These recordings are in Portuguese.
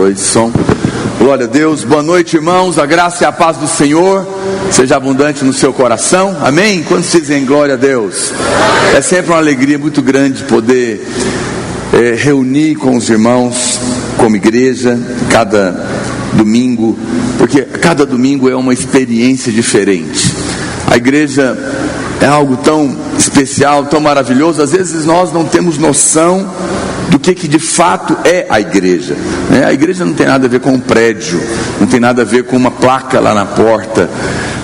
2, som. Glória a Deus, boa noite, irmãos. A graça e a paz do Senhor seja abundante no seu coração, amém? Quando se dizem glória a Deus, é sempre uma alegria muito grande poder reunir com os irmãos como igreja, cada domingo, porque cada domingo é uma experiência diferente. A igreja é algo tão especial, tão maravilhoso. Às vezes nós não temos noção do que de fato é a igreja, né? A igreja não tem nada a ver com um prédio, não tem nada a ver com uma placa lá na porta.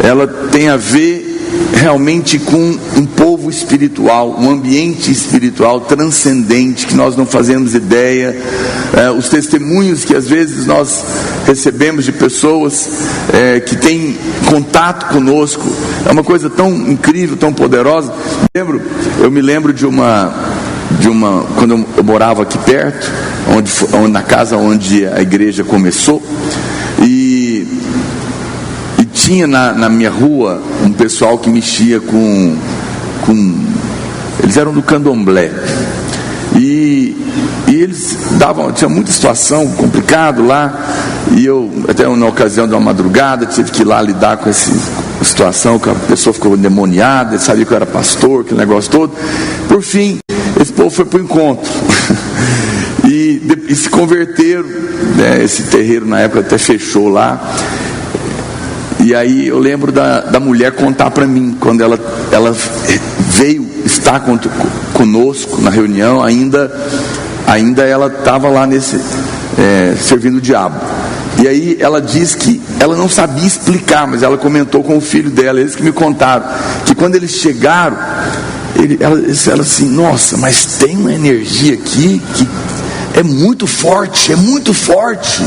Ela tem a ver realmente com um povo espiritual, um ambiente espiritual transcendente que nós não fazemos ideia. Os testemunhos que às vezes nós recebemos de pessoas que têm contato conosco é uma coisa tão incrível, tão poderosa. Eu me lembro de uma quando eu morava aqui perto, na casa onde a igreja começou, e tinha na minha rua um pessoal que mexia com eles eram do candomblé, e eles tinha muita situação complicada lá, e eu até na ocasião de uma madrugada tive que ir lá lidar com essa situação, que a pessoa ficou endemoniada, ele sabia que eu era pastor, aquele negócio todo. Por fim, esse povo foi para o encontro e se converteram, né? Esse terreiro na época até fechou lá. E aí eu lembro da mulher contar para mim, quando ela veio estar conosco na reunião, ainda ela estava lá servindo o diabo. E aí ela diz que ela não sabia explicar, mas ela comentou com o filho dela, eles que me contaram, que quando eles chegaram, ela disse assim: nossa, mas tem uma energia aqui que é muito forte, é muito forte.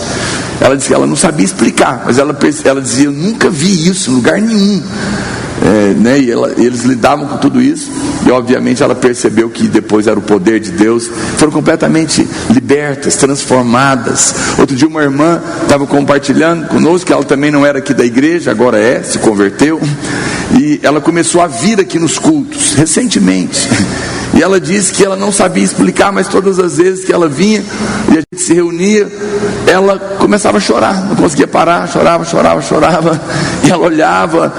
Ela disse que ela não sabia explicar, mas ela dizia: eu nunca vi isso em lugar nenhum. Né? E eles lidavam com tudo isso, e obviamente ela percebeu que depois era o poder de Deus, foram completamente libertas, transformadas. Outro dia uma irmã estava compartilhando conosco, que ela também não era aqui da igreja, agora se converteu, e ela começou a vir aqui nos cultos recentemente, e ela disse que ela não sabia explicar, mas todas as vezes que ela vinha e a gente se reunia, ela começava a chorar, não conseguia parar, chorava, e ela olhava,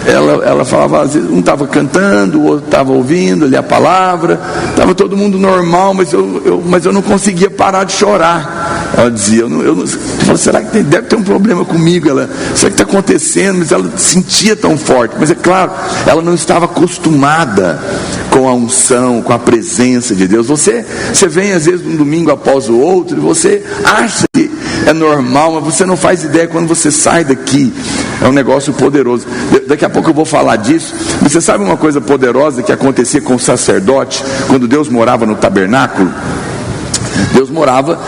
ela falava, às vezes um estava cantando, o outro estava ouvindo ali a palavra, estava todo mundo normal, mas eu não conseguia parar de chorar. Ela dizia, eu falei, será que deve ter um problema comigo? Será que está acontecendo? Mas ela sentia tão forte, mas é claro, ela não estava acostumada com a unção, com a presença de Deus. Você vem às vezes um domingo após o outro, e você acha que é normal, mas você não faz ideia quando você sai daqui. É um negócio poderoso. Daqui a pouco eu vou falar disso. Você sabe uma coisa poderosa que acontecia com o sacerdote quando Deus morava no tabernáculo? Deus morava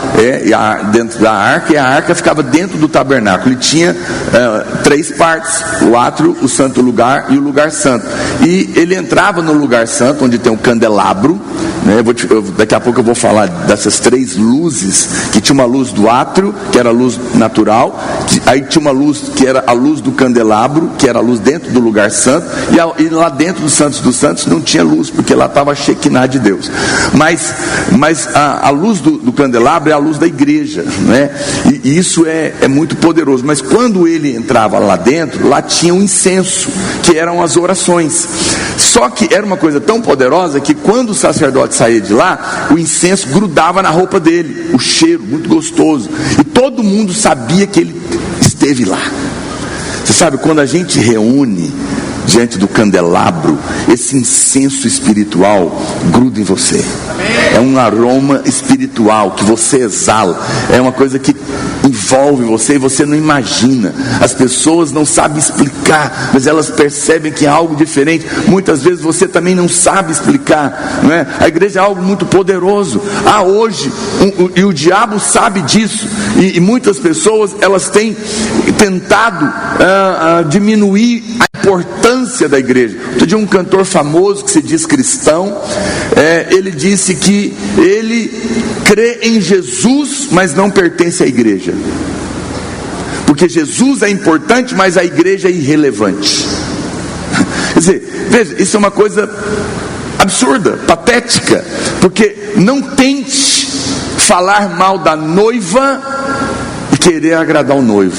dentro da arca, e a arca ficava dentro do tabernáculo, e tinha 3 partes: o átrio, o santo lugar e o lugar santo. E ele entrava no lugar santo, onde tem um candelabro, né? Daqui a pouco eu vou falar dessas 3 luzes, que tinha uma luz do átrio, que era a luz natural, aí tinha uma luz que era a luz do candelabro, que era a luz dentro do lugar santo, e lá dentro dos santos não tinha luz, porque lá estava a Shekinah de Deus. Mas a luz do candelabro é a luz da igreja, né? E isso é muito poderoso. Mas quando ele entrava lá dentro, lá tinha um incenso, que eram as orações. Só que era uma coisa tão poderosa que quando o sacerdote saía de lá, o incenso grudava na roupa dele, o cheiro muito gostoso, e todo mundo sabia que ele esteve lá. Você sabe, quando a gente reúne diante do candelabro, esse incenso espiritual gruda em você. É um aroma espiritual que você exala, é uma coisa que envolve você e você não imagina. As pessoas não sabem explicar, mas elas percebem que é algo diferente. Muitas vezes você também não sabe explicar, não é? A igreja é algo muito poderoso. Hoje, e o diabo sabe disso, e muitas pessoas, elas têm tentado diminuir a importância da igreja. Outro dia um cantor famoso que se diz cristão, ele disse que ele crê em Jesus, mas não pertence à igreja, porque Jesus é importante, mas a igreja é irrelevante. Quer dizer, veja, isso é uma coisa absurda, patética, porque não tente falar mal da noiva e querer agradar o noivo.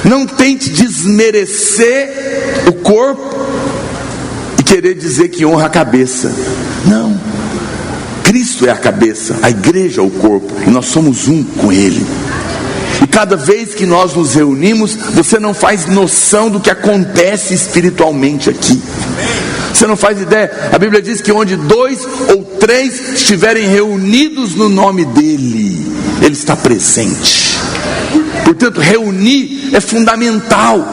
Não tente desmerecer o corpo e querer dizer que honra a cabeça. Não. Cristo é a cabeça, a igreja é o corpo, e nós somos um com Ele. E cada vez que nós nos reunimos, você não faz noção do que acontece espiritualmente aqui. Você não faz ideia. A Bíblia diz que onde 2 ou 3 estiverem reunidos no nome dEle, Ele está presente. Portanto, reunir é fundamental.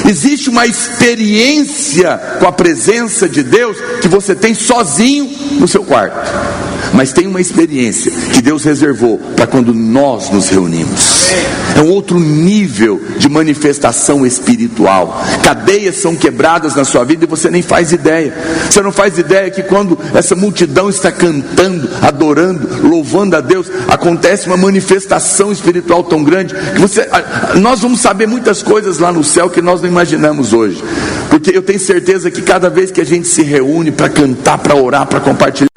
Existe uma experiência com a presença de Deus que você tem sozinho no seu quarto, mas tem uma experiência que Deus reservou para quando nós nos reunimos. É um outro nível de manifestação espiritual. Cadeias são quebradas na sua vida e você nem faz ideia. Você não faz ideia que quando essa multidão está cantando, adorando, louvando a Deus, acontece uma manifestação espiritual tão grande que nós vamos saber muitas coisas lá no céu que nós não imaginamos hoje. Porque eu tenho certeza que cada vez que a gente se reúne para cantar, para orar, para compartilhar,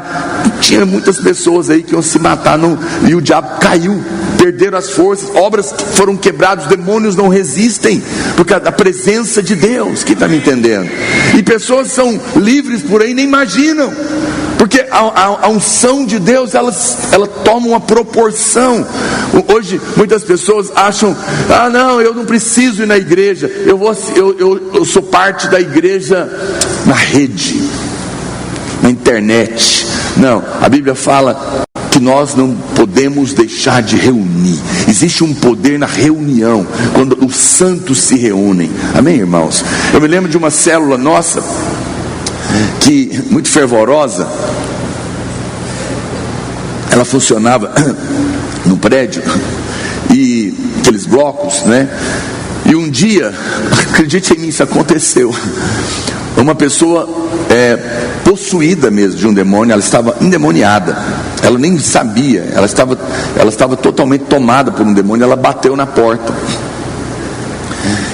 tinha muitas pessoas aí que iam se matar e o diabo caiu, perderam as forças, obras foram quebradas, demônios não resistem, porque a presença de Deus, quem está me entendendo? E pessoas são livres por aí, nem imaginam, porque a unção de Deus, ela toma uma proporção. Hoje muitas pessoas acham, não, eu não preciso ir na igreja, eu sou parte da igreja na rede, na internet. Não, a Bíblia fala que nós não podemos deixar de reunir. Existe um poder na reunião, quando os santos se reúnem. Amém, irmãos? Eu me lembro de uma célula nossa, que muito fervorosa. Ela funcionava no prédio, e aqueles blocos, né? E um dia, acredite em mim, isso aconteceu. Uma pessoa possuída mesmo de um demônio, ela estava endemoniada, ela nem sabia, ela estava totalmente tomada por um demônio. Ela bateu na porta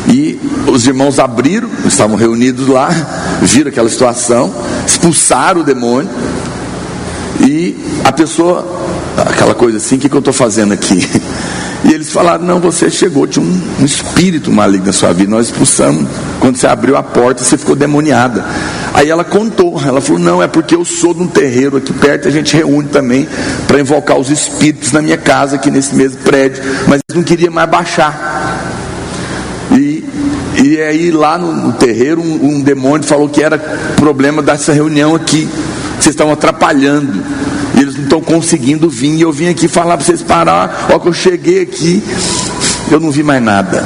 e os irmãos abriram, estavam reunidos lá, viram aquela situação, expulsaram o demônio. E a pessoa, aquela coisa assim, o que eu estou fazendo aqui? E eles falaram, não, você chegou, tinha um espírito maligno na sua vida, nós expulsamos. Quando você abriu a porta, você ficou demoniada. Aí ela contou, ela falou, não, é porque eu sou de um terreiro aqui perto, a gente reúne também para invocar os espíritos na minha casa, aqui nesse mesmo prédio, mas não queria mais baixar. E aí lá no terreiro, um demônio falou que era problema dessa reunião aqui, vocês estão atrapalhando, e eles não estão conseguindo vir, e eu vim aqui falar para vocês parar. Ó, que eu cheguei aqui, eu não vi mais nada.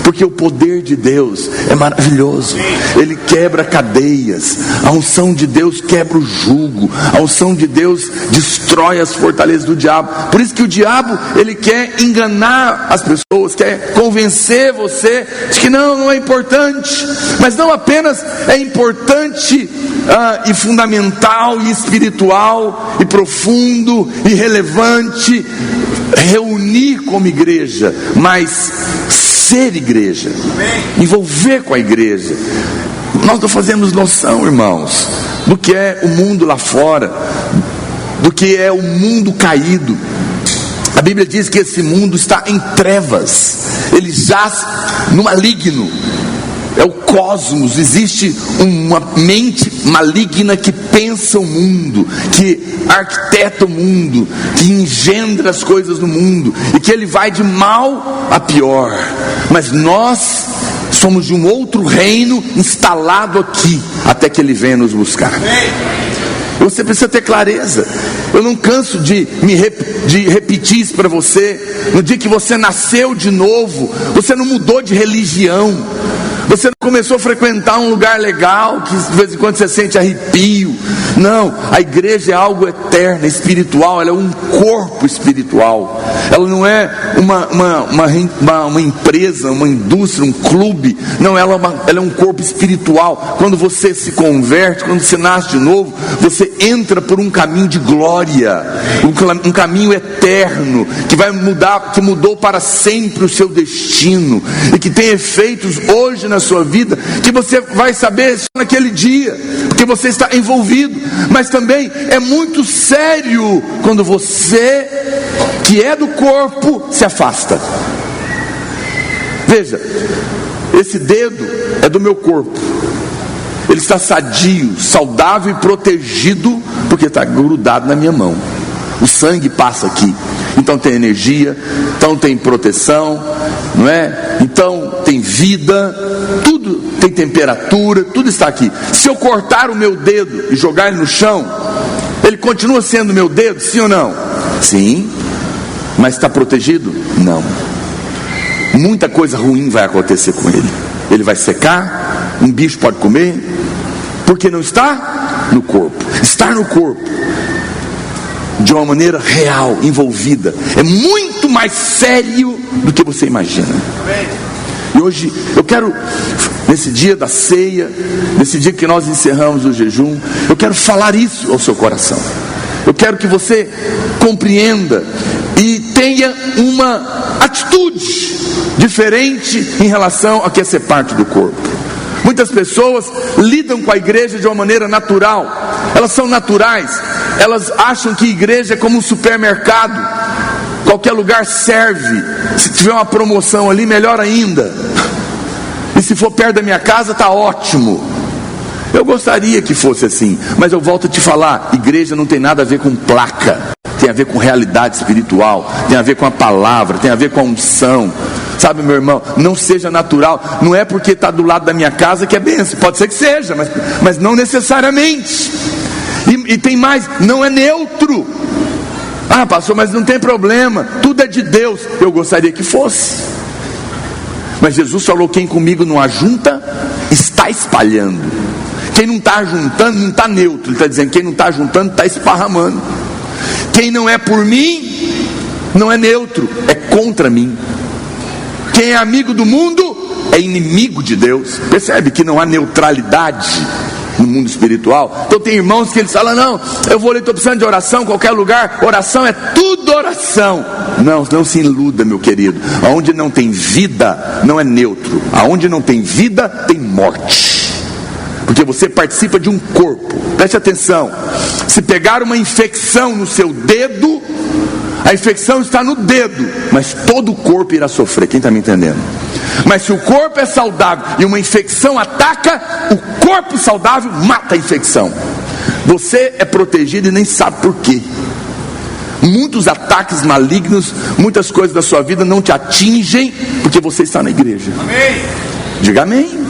Porque o poder de Deus é maravilhoso, Ele quebra cadeias, a unção de Deus quebra o jugo, a unção de Deus destrói as fortalezas do diabo. Por isso que o diabo, ele quer enganar as pessoas, quer convencer você de que não é importante. Mas não apenas é importante e fundamental e espiritual e profundo e relevante reunir como igreja, mas ser igreja, envolver com a igreja. Nós não fazemos noção, irmãos, do que é o mundo lá fora, do que é o mundo caído. A Bíblia diz que esse mundo está em trevas, ele jaz no maligno. É o cosmos, existe uma mente maligna que pensa o mundo, que arquiteta o mundo, que engendra as coisas no mundo, e que ele vai de mal a pior. Mas nós somos de um outro reino instalado aqui, até que ele venha nos buscar. Você precisa ter clareza. Eu não canso de repetir isso para você. No dia que você nasceu de novo, você não mudou de religião, você não começou a frequentar um lugar legal que de vez em quando você sente arrepio. Não, a igreja é algo eterno, espiritual. Ela é um corpo espiritual. Ela não é uma empresa, uma indústria, um clube. Não, ela é um corpo espiritual. Quando você se converte, quando você nasce de novo, você entra por um caminho de glória. glória, um caminho eterno, que vai mudar, que mudou para sempre o seu destino, e que tem efeitos hoje na sua vida, que você vai saber só naquele dia, porque você está envolvido. Mas também é muito sério quando você, que é do corpo, se afasta. Veja, esse dedo é do meu corpo, ele está sadio, saudável e protegido, porque está grudado na minha mão. O sangue passa aqui, então tem energia, então tem proteção, não é? Então tem vida, tudo tem temperatura, tudo está aqui. Se eu cortar o meu dedo e jogar ele no chão, ele continua sendo meu dedo, sim ou não? Sim. Mas está protegido? Não. Muita coisa ruim vai acontecer com ele. Ele vai secar, um bicho pode comer, porque não está no corpo. Estar no corpo de uma maneira real, envolvida, é muito mais sério do que você imagina. E hoje eu quero, nesse dia da ceia, nesse dia que nós encerramos o jejum, eu quero falar isso ao seu coração. Eu quero que você compreenda e tenha uma atitude diferente em relação a que é ser parte do corpo. Muitas pessoas lidam com a igreja de uma maneira natural. Elas são naturais. Elas acham que igreja é como um supermercado. Qualquer lugar serve. Se tiver uma promoção ali, melhor ainda. E se for perto da minha casa, está ótimo. Eu gostaria que fosse assim, mas eu volto a te falar, igreja não tem nada a ver com placa, tem a ver com realidade espiritual, tem a ver com a palavra, tem a ver com a unção. Sabe, meu irmão, não seja natural. Não é porque está do lado da minha casa que é bênção. Pode ser que seja, mas não necessariamente. E tem mais, não é neutro. Ah, pastor, mas não tem problema, tudo é de Deus. Eu gostaria que fosse. Mas Jesus falou, quem comigo não ajunta, está espalhando. Quem não está juntando, não está neutro. Ele está dizendo, quem não está juntando, está esparramando. Quem não é por mim, não é neutro, é contra mim. Quem é amigo do mundo, é inimigo de Deus. Percebe que não há neutralidade no mundo espiritual. Então tem irmãos que eles falam, não, eu vou ali, estou precisando de oração, qualquer lugar, oração é tudo oração. Não se iluda, meu querido. Aonde não tem vida, não é neutro. Aonde não tem vida, tem morte. Porque você participa de um corpo. Preste atenção, se pegar uma infecção no seu dedo, a infecção está no dedo, mas todo o corpo irá sofrer. Quem está me entendendo? Mas se o corpo é saudável e uma infecção ataca, o corpo saudável mata a infecção. Você é protegido e nem sabe por quê. Muitos ataques malignos, muitas coisas da sua vida não te atingem, porque você está na igreja. Amém. Diga amém.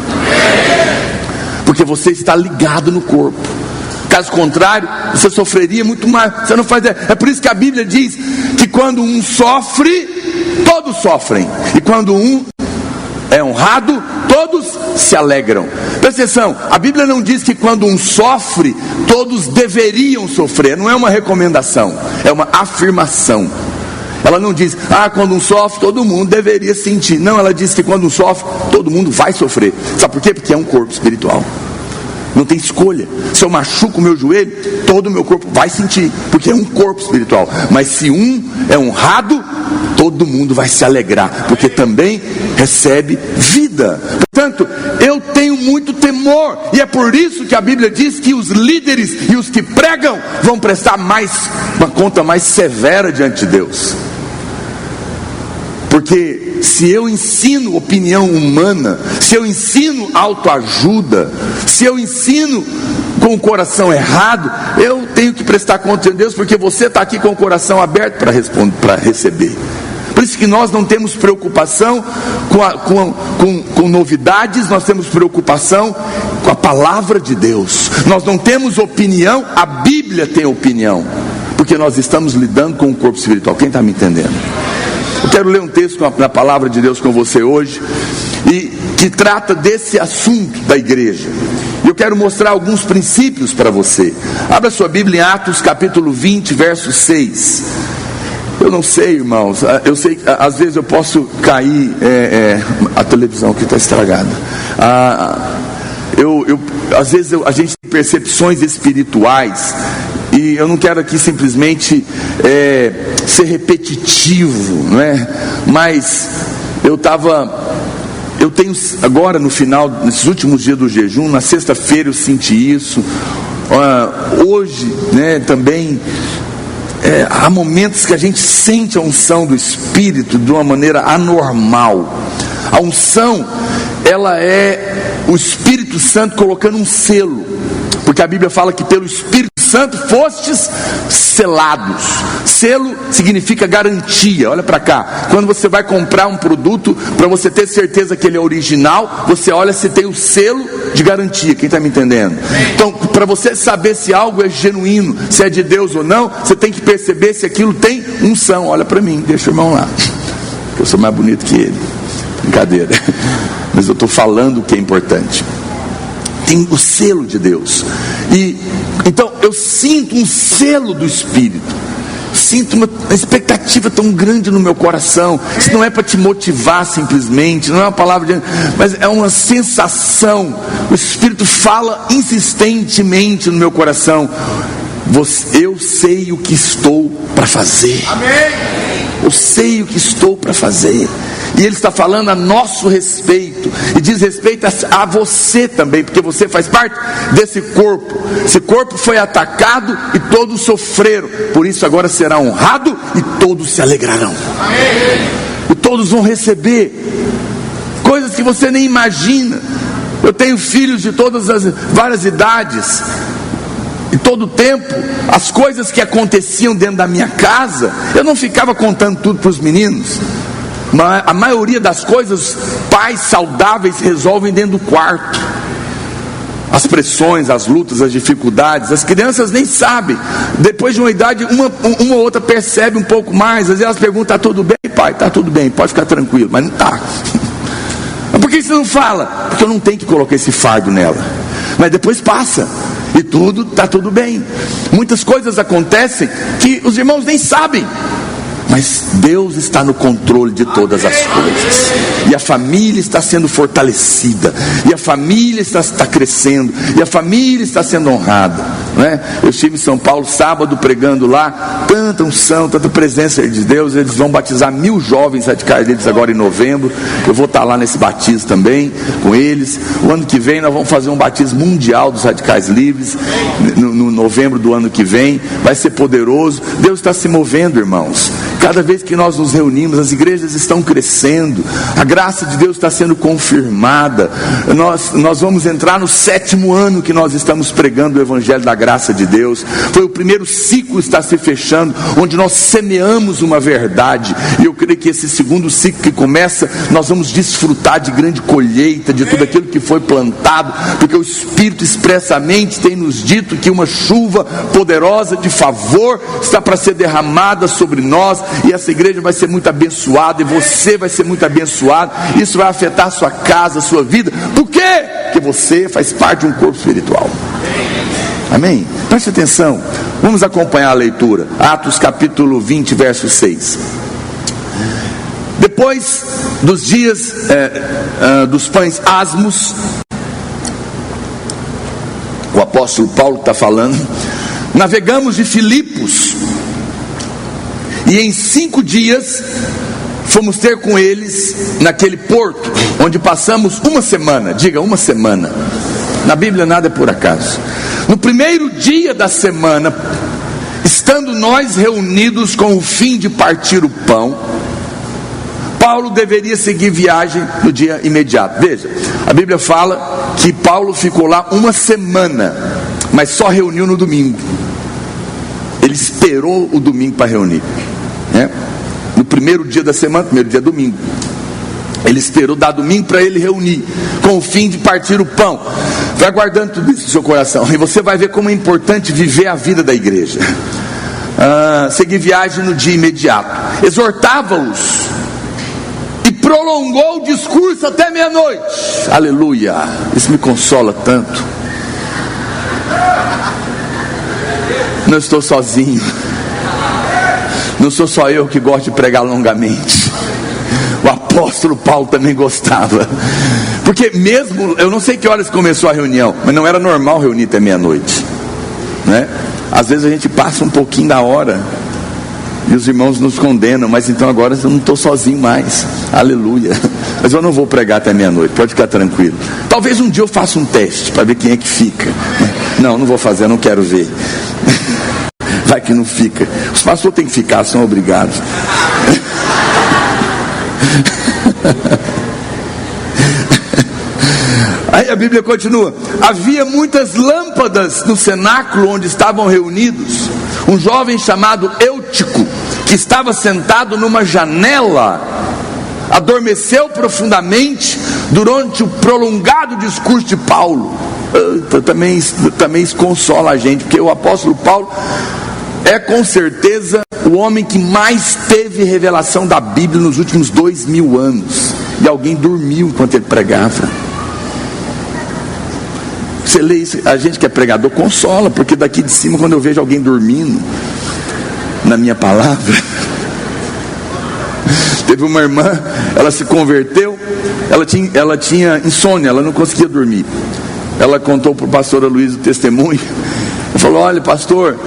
Porque você está ligado no corpo. Caso contrário, você sofreria muito mais. Você não faz. É por isso que a Bíblia diz que quando um sofre, todos sofrem. E quando um é honrado, todos se alegram. Presta atenção, a Bíblia não diz que quando um sofre, todos deveriam sofrer. Não é uma recomendação, é uma afirmação. Ela não diz, quando um sofre, todo mundo deveria sentir. Não, ela diz que quando um sofre, todo mundo vai sofrer. Sabe por quê? Porque é um corpo espiritual. Não tem escolha. Se eu machuco o meu joelho, todo o meu corpo vai sentir, porque é um corpo espiritual. Mas se um é honrado, todo mundo vai se alegrar, porque também recebe vida. Portanto, eu tenho muito temor, e é por isso que a Bíblia diz que os líderes e os que pregam vão prestar uma conta mais severa diante de Deus. Porque se eu ensino opinião humana, se eu ensino autoajuda, se eu ensino com o coração errado, eu tenho que prestar conta de Deus, porque você está aqui com o coração aberto para receber. Por isso que nós não temos preocupação com novidades, nós temos preocupação com a palavra de Deus. Nós não temos opinião, a Bíblia tem opinião, porque nós estamos lidando com o corpo espiritual. Quem está me entendendo? Eu quero ler um texto na palavra de Deus com você hoje, e que trata desse assunto da igreja. E eu quero mostrar alguns princípios para você. Abra sua Bíblia em Atos capítulo 20, verso 6. Eu não sei, irmãos, eu sei que às vezes eu posso cair, a televisão aqui está estragada. Às vezes a gente tem percepções espirituais e eu não quero aqui simplesmente ser repetitivo, não é? Mas eu tenho agora no final, nesses últimos dias do jejum, na sexta-feira eu senti isso, hoje, né, também. Há momentos que a gente sente a unção do Espírito de uma maneira anormal. A unção, ela é o Espírito Santo colocando um selo, porque a Bíblia fala que pelo Espírito Santo fostes selados. Selo significa garantia. Olha para cá, quando você vai comprar um produto, para você ter certeza que ele é original, você olha se tem o selo de garantia. Quem está me entendendo? Então, para você saber se algo é genuíno, se é de Deus ou não, você tem que perceber se aquilo tem unção. Olha para mim, deixa o irmão lá, eu sou mais bonito que ele. Brincadeira, mas eu estou falando o que é importante. Tem o selo de Deus. E então eu sinto um selo do Espírito. Sinto uma expectativa tão grande no meu coração. Isso não é para te motivar simplesmente, não é uma palavra de, mas é uma sensação. O Espírito fala insistentemente no meu coração. Eu sei o que estou para fazer. Eu sei o que estou para fazer. E Ele está falando a nosso respeito, e diz respeito a você também, porque você faz parte desse corpo. Esse corpo foi atacado e todos sofreram, por isso agora será honrado e todos se alegrarão. E todos vão receber coisas que você nem imagina. Eu tenho filhos de todas as várias idades, e todo o tempo, as coisas que aconteciam dentro da minha casa, eu não ficava contando tudo para os meninos. Mas a maioria das coisas, pais saudáveis resolvem dentro do quarto. As pressões, as lutas, as dificuldades, as crianças nem sabem. Depois de uma idade, uma ou outra percebe um pouco mais. Às vezes elas perguntam: está tudo bem, pai? Está tudo bem, pode ficar tranquilo. Mas não está. Mas por que você não fala? Porque eu não tenho que colocar esse fardo nela. Mas depois passa e tudo está tudo bem. Muitas coisas acontecem que os irmãos nem sabem, mas Deus está no controle de todas as coisas, e a família está sendo fortalecida, e a família está crescendo, e a família está sendo honrada, né? Eu estive em São Paulo sábado pregando lá, tanta unção, tanta presença de Deus. Eles vão batizar 1000 jovens radicais deles agora em novembro. Eu vou estar lá nesse batismo também com eles. O ano que vem nós vamos fazer um batismo mundial dos radicais livres, no novembro do ano que vem. Vai ser poderoso. Deus está se movendo, irmãos. Cada vez que nós nos reunimos, as igrejas estão crescendo, a graça de Deus está sendo confirmada. Nós vamos entrar no 7º ano que nós estamos pregando o Evangelho da graça de Deus. Foi o primeiro ciclo que está se fechando, onde nós semeamos uma verdade, e eu creio que esse segundo ciclo que começa, nós vamos desfrutar de grande colheita, de tudo aquilo que foi plantado, porque o Espírito expressamente tem nos dito que uma chuva poderosa de favor está para ser derramada sobre nós, e essa igreja vai ser muito abençoada, e você vai ser muito abençoado. Isso vai afetar a sua casa, a sua vida. Por quê? Porque você faz parte de um corpo espiritual. Amém? Preste atenção, vamos acompanhar a leitura. Atos capítulo 20, verso 6. Depois dos dias dos pães asmos, o apóstolo Paulo está falando, navegamos de Filipos, e em 5 dias fomos ter com eles naquele porto, onde passamos uma semana. Diga, uma semana. Na Bíblia nada é por acaso. No primeiro dia da semana, estando nós reunidos com o fim de partir o pão, Paulo deveria seguir viagem no dia imediato. Veja, a Bíblia fala que Paulo ficou lá uma semana, mas só reuniu no domingo. Ele esperou o domingo para reunir, né? No primeiro dia da semana, primeiro dia domingo, ele esperou dar domingo para ele reunir, com o fim de partir o pão. Vai guardando tudo isso no seu coração, e você vai ver como é importante viver a vida da igreja. Seguir viagem no dia imediato. Exortava-os e prolongou o discurso até meia-noite. Aleluia, isso me consola tanto. Não estou sozinho, não sou só eu que gosto de pregar longamente. O apóstolo Paulo também gostava, porque mesmo, eu não sei que horas começou a reunião, mas não era normal reunir até meia-noite, né? Às vezes a gente passa um pouquinho da hora e os irmãos nos condenam, mas então agora eu não estou sozinho mais, aleluia. Mas eu não vou pregar até meia-noite, pode ficar tranquilo. Talvez um dia eu faça um teste para ver quem é que fica. Não vou fazer, eu não quero ver. Vai que não fica. Os pastores têm que ficar, são obrigados. Aí a Bíblia continua: havia muitas lâmpadas no cenáculo onde estavam reunidos. Um jovem chamado Eutico, que estava sentado numa janela, adormeceu profundamente durante o prolongado discurso de Paulo. Também isso consola a gente, porque o apóstolo Paulo é com certeza o homem que mais teve revelação da Bíblia nos últimos 2000 anos. E alguém dormiu enquanto ele pregava. Você lê isso, a gente que é pregador consola, porque daqui de cima, quando eu vejo alguém dormindo na minha palavra. Teve uma irmã, ela se converteu, ela tinha insônia, ela não conseguia dormir. Ela contou para o pastor Luiz o testemunho. Ela falou: olha, pastor,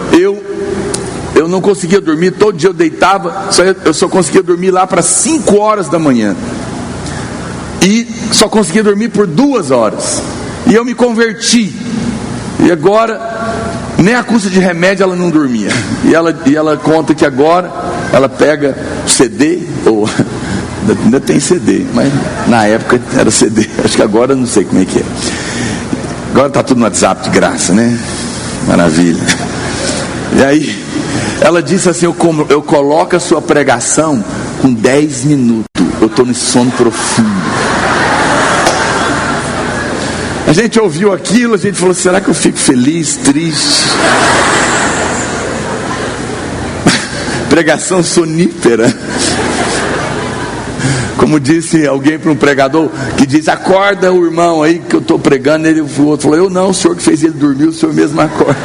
eu não conseguia dormir, todo dia eu deitava, eu só conseguia dormir lá para 5 horas da manhã. E só conseguia dormir por 2 horas. E eu me converti. E agora, nem a custa de remédio ela não dormia. E ela conta que agora ela pega o CD, ou ainda tem CD, mas na época era CD. Acho que agora não sei como é que é. Agora está tudo no WhatsApp de graça, né? Maravilha. E aí, ela disse assim: eu coloco a sua pregação com 10 minutos. Eu estou nesse sono profundo. A gente ouviu aquilo, a gente falou: será que eu fico feliz, triste? Pregação sonífera. Como disse alguém para um pregador que diz: acorda o irmão aí que eu estou pregando. Ele, o outro falou: eu não, o senhor que fez ele dormir, o senhor mesmo acorda.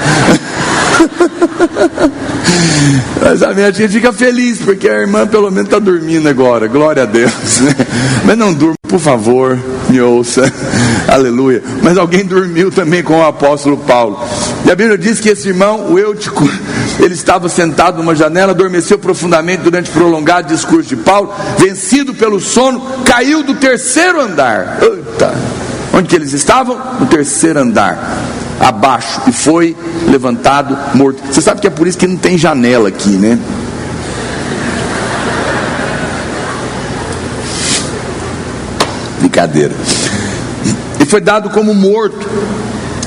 Mas a minha tia fica feliz, porque a irmã pelo menos está dormindo agora, glória a Deus, né? Mas não durma, por favor, me ouça, aleluia. Mas alguém dormiu também com o apóstolo Paulo. E a Bíblia diz que esse irmão, o Eutico, ele estava sentado numa janela, adormeceu profundamente durante o prolongado discurso de Paulo, vencido pelo sono, caiu do 3º andar. Eita! Onde que eles estavam? No 3º andar, abaixo, e foi levantado morto. Você sabe que é por isso que não tem janela aqui, né? Brincadeira. E foi dado como morto.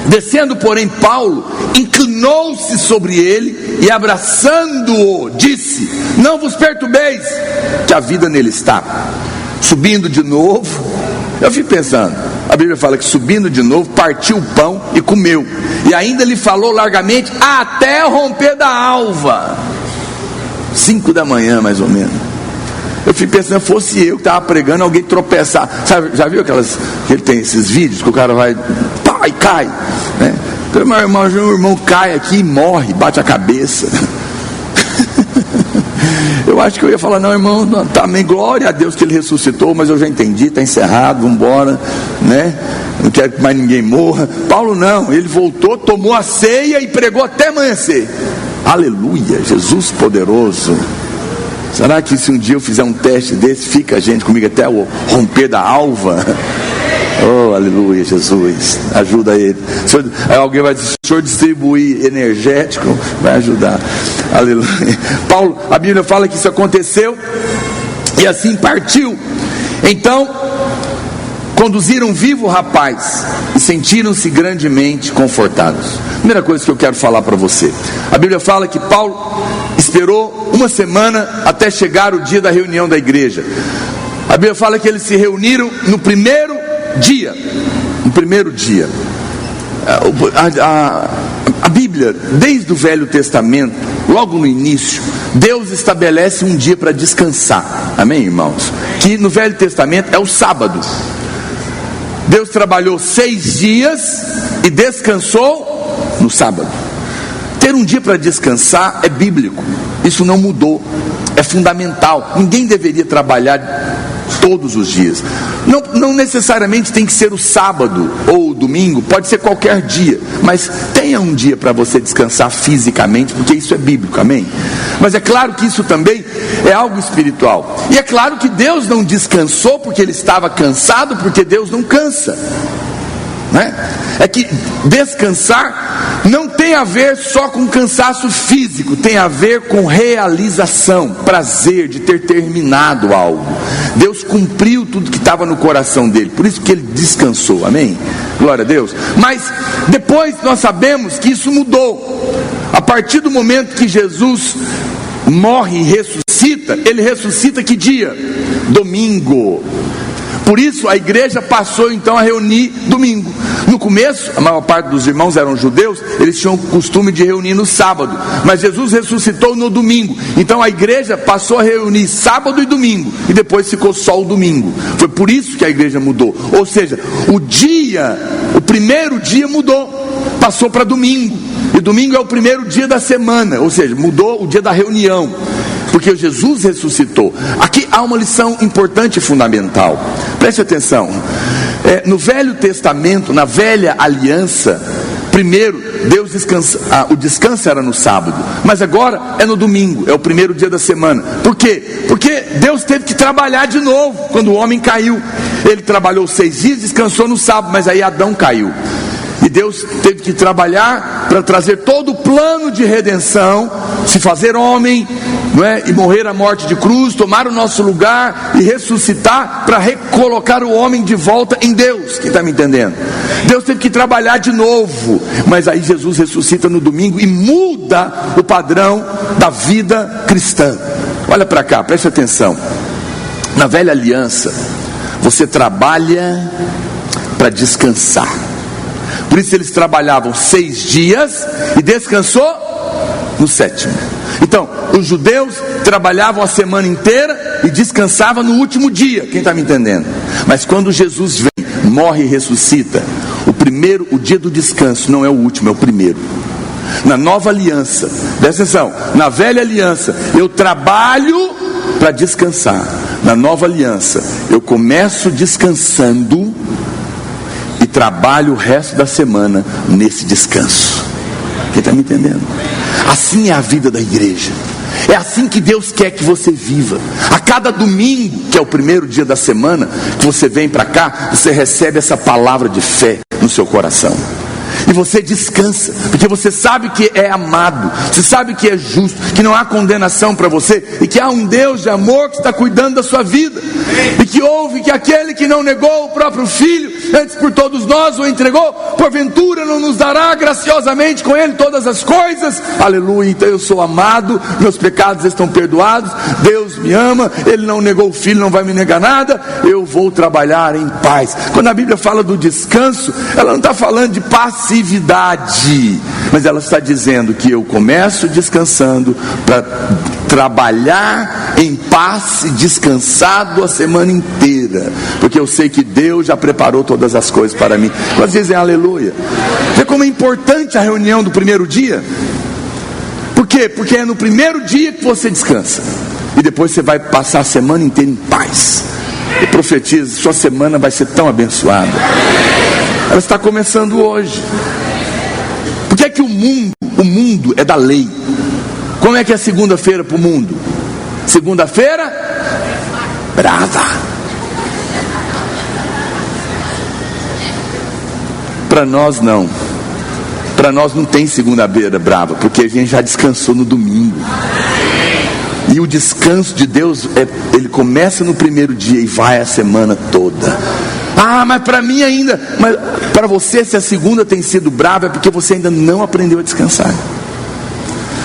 Descendo, porém, Paulo inclinou-se sobre ele e, abraçando-o, disse: não vos perturbeis, que a vida nele está. Subindo de novo, eu fico pensando, a Bíblia fala que subindo de novo, partiu o pão e comeu, e ainda lhe falou largamente até o romper da alva, 5 da manhã mais ou menos. Eu fico pensando, fosse eu que estava pregando, alguém tropeçar, sabe, já viu aquelas, ele tem esses vídeos que o cara vai, pá, e cai, né? Então, meu irmão cai aqui e morre, bate a cabeça. Eu acho que eu ia falar: não, irmão, também glória a Deus que ele ressuscitou, mas eu já entendi, está encerrado, vamos embora, né? Não quero que mais ninguém morra. Paulo não, ele voltou, tomou a ceia e pregou até amanhecer. Aleluia, Jesus poderoso. Será que se um dia eu fizer um teste desse, fica a gente comigo até o romper da alva? Oh, aleluia, Jesus, ajuda ele. Aí alguém vai dizer: se o senhor distribuir energético, vai ajudar. Aleluia. Paulo, a Bíblia fala que isso aconteceu, e assim partiu. Então conduziram vivo o rapaz e sentiram-se grandemente confortados. Primeira coisa que eu quero falar para você: a Bíblia fala que Paulo esperou 1 semana até chegar o dia da reunião da igreja. A Bíblia fala que eles se reuniram no primeiro dia. A Bíblia, desde o Velho Testamento, logo no início, Deus estabelece um dia para descansar. Amém, irmãos? Que no Velho Testamento é o sábado. Deus trabalhou 6 dias e descansou no sábado. Ter um dia para descansar é bíblico, isso não mudou, é fundamental. Ninguém deveria trabalhar todos os dias. Não necessariamente tem que ser o sábado ou o domingo, pode ser qualquer dia, mas tenha um dia para você descansar fisicamente, porque isso é bíblico, amém? Mas é claro que isso também é algo espiritual, e é claro que Deus não descansou porque Ele estava cansado, porque Deus não cansa, né? É que descansar não tem a ver só com cansaço físico, tem a ver com realização, prazer de ter terminado algo. Deus cumpriu tudo que estava no coração dele, por isso que ele descansou, amém? Glória a Deus. Mas depois nós sabemos que isso mudou. A partir do momento que Jesus morre e ressuscita, ele ressuscita que dia? Domingo. Por isso a igreja passou então a reunir domingo. No começo, a maior parte dos irmãos eram judeus, eles tinham o costume de reunir no sábado, mas Jesus ressuscitou no domingo, então a igreja passou a reunir sábado e domingo, e depois ficou só o domingo. Foi por isso que a igreja mudou, ou seja, o primeiro dia mudou, passou para domingo, e domingo é o primeiro dia da semana, ou seja, mudou o dia da reunião, porque Jesus ressuscitou. Aqui há uma lição importante e fundamental, preste atenção. No Velho Testamento, na Velha Aliança, primeiro Deus descansa, o descanso era no sábado, mas agora é no domingo, é o primeiro dia da semana. Por quê? Porque Deus teve que trabalhar de novo quando o homem caiu. Ele trabalhou 6 dias, descansou no sábado, mas aí Adão caiu. E Deus teve que trabalhar para trazer todo o plano de redenção, se fazer homem, não é? E morrer a morte de cruz, tomar o nosso lugar e ressuscitar para recolocar o homem de volta em Deus. Quem está me entendendo? Deus teve que trabalhar de novo, mas aí Jesus ressuscita no domingo e muda o padrão da vida cristã. Olha para cá, preste atenção. Na Velha Aliança, você trabalha para descansar. Por isso eles trabalhavam 6 dias e descansou no 7º. Então, os judeus trabalhavam a semana inteira e descansavam no último dia. Quem está me entendendo? Mas quando Jesus vem, morre e ressuscita, o dia do descanso não é o último, é o primeiro. Na nova aliança, presta atenção, na velha aliança eu trabalho para descansar. Na nova aliança eu começo descansando e trabalho o resto da semana nesse descanso. Quem está me entendendo? Assim é a vida da igreja. É assim que Deus quer que você viva. A cada domingo, que é o primeiro dia da semana, que você vem para cá, você recebe essa palavra de fé no seu coração. E você descansa, porque você sabe que é amado, você sabe que é justo, que não há condenação para você, e que há um Deus de amor que está cuidando da sua vida, e que ouve que aquele que não negou o próprio Filho, antes por todos nós o entregou, porventura não nos dará graciosamente com Ele todas as coisas? Aleluia. Então eu sou amado, meus pecados estão perdoados, Deus me ama, Ele não negou o Filho, não vai me negar nada, eu vou trabalhar em paz. Quando a Bíblia fala do descanso, ela não está falando de passividade, mas ela está dizendo que eu começo descansando para trabalhar em paz e descansado a semana inteira, porque eu sei que Deus já preparou todas as coisas para mim. Nós dizem aleluia. Vê como é importante a reunião do primeiro dia. Por quê? Porque é no primeiro dia que você descansa, e depois você vai passar a semana inteira em paz. Eu profetizo, sua semana vai ser tão abençoada. Ela está começando hoje. Por que é que o mundo é da lei? Como é que é segunda-feira para o mundo? Segunda-feira, brava. Para nós não. Para nós não tem segunda-feira brava, porque a gente já descansou no domingo. E o descanso de Deus, ele começa no primeiro dia e vai a semana toda. Ah, mas para mim ainda, mas para você, se a segunda tem sido brava, é porque você ainda não aprendeu a descansar.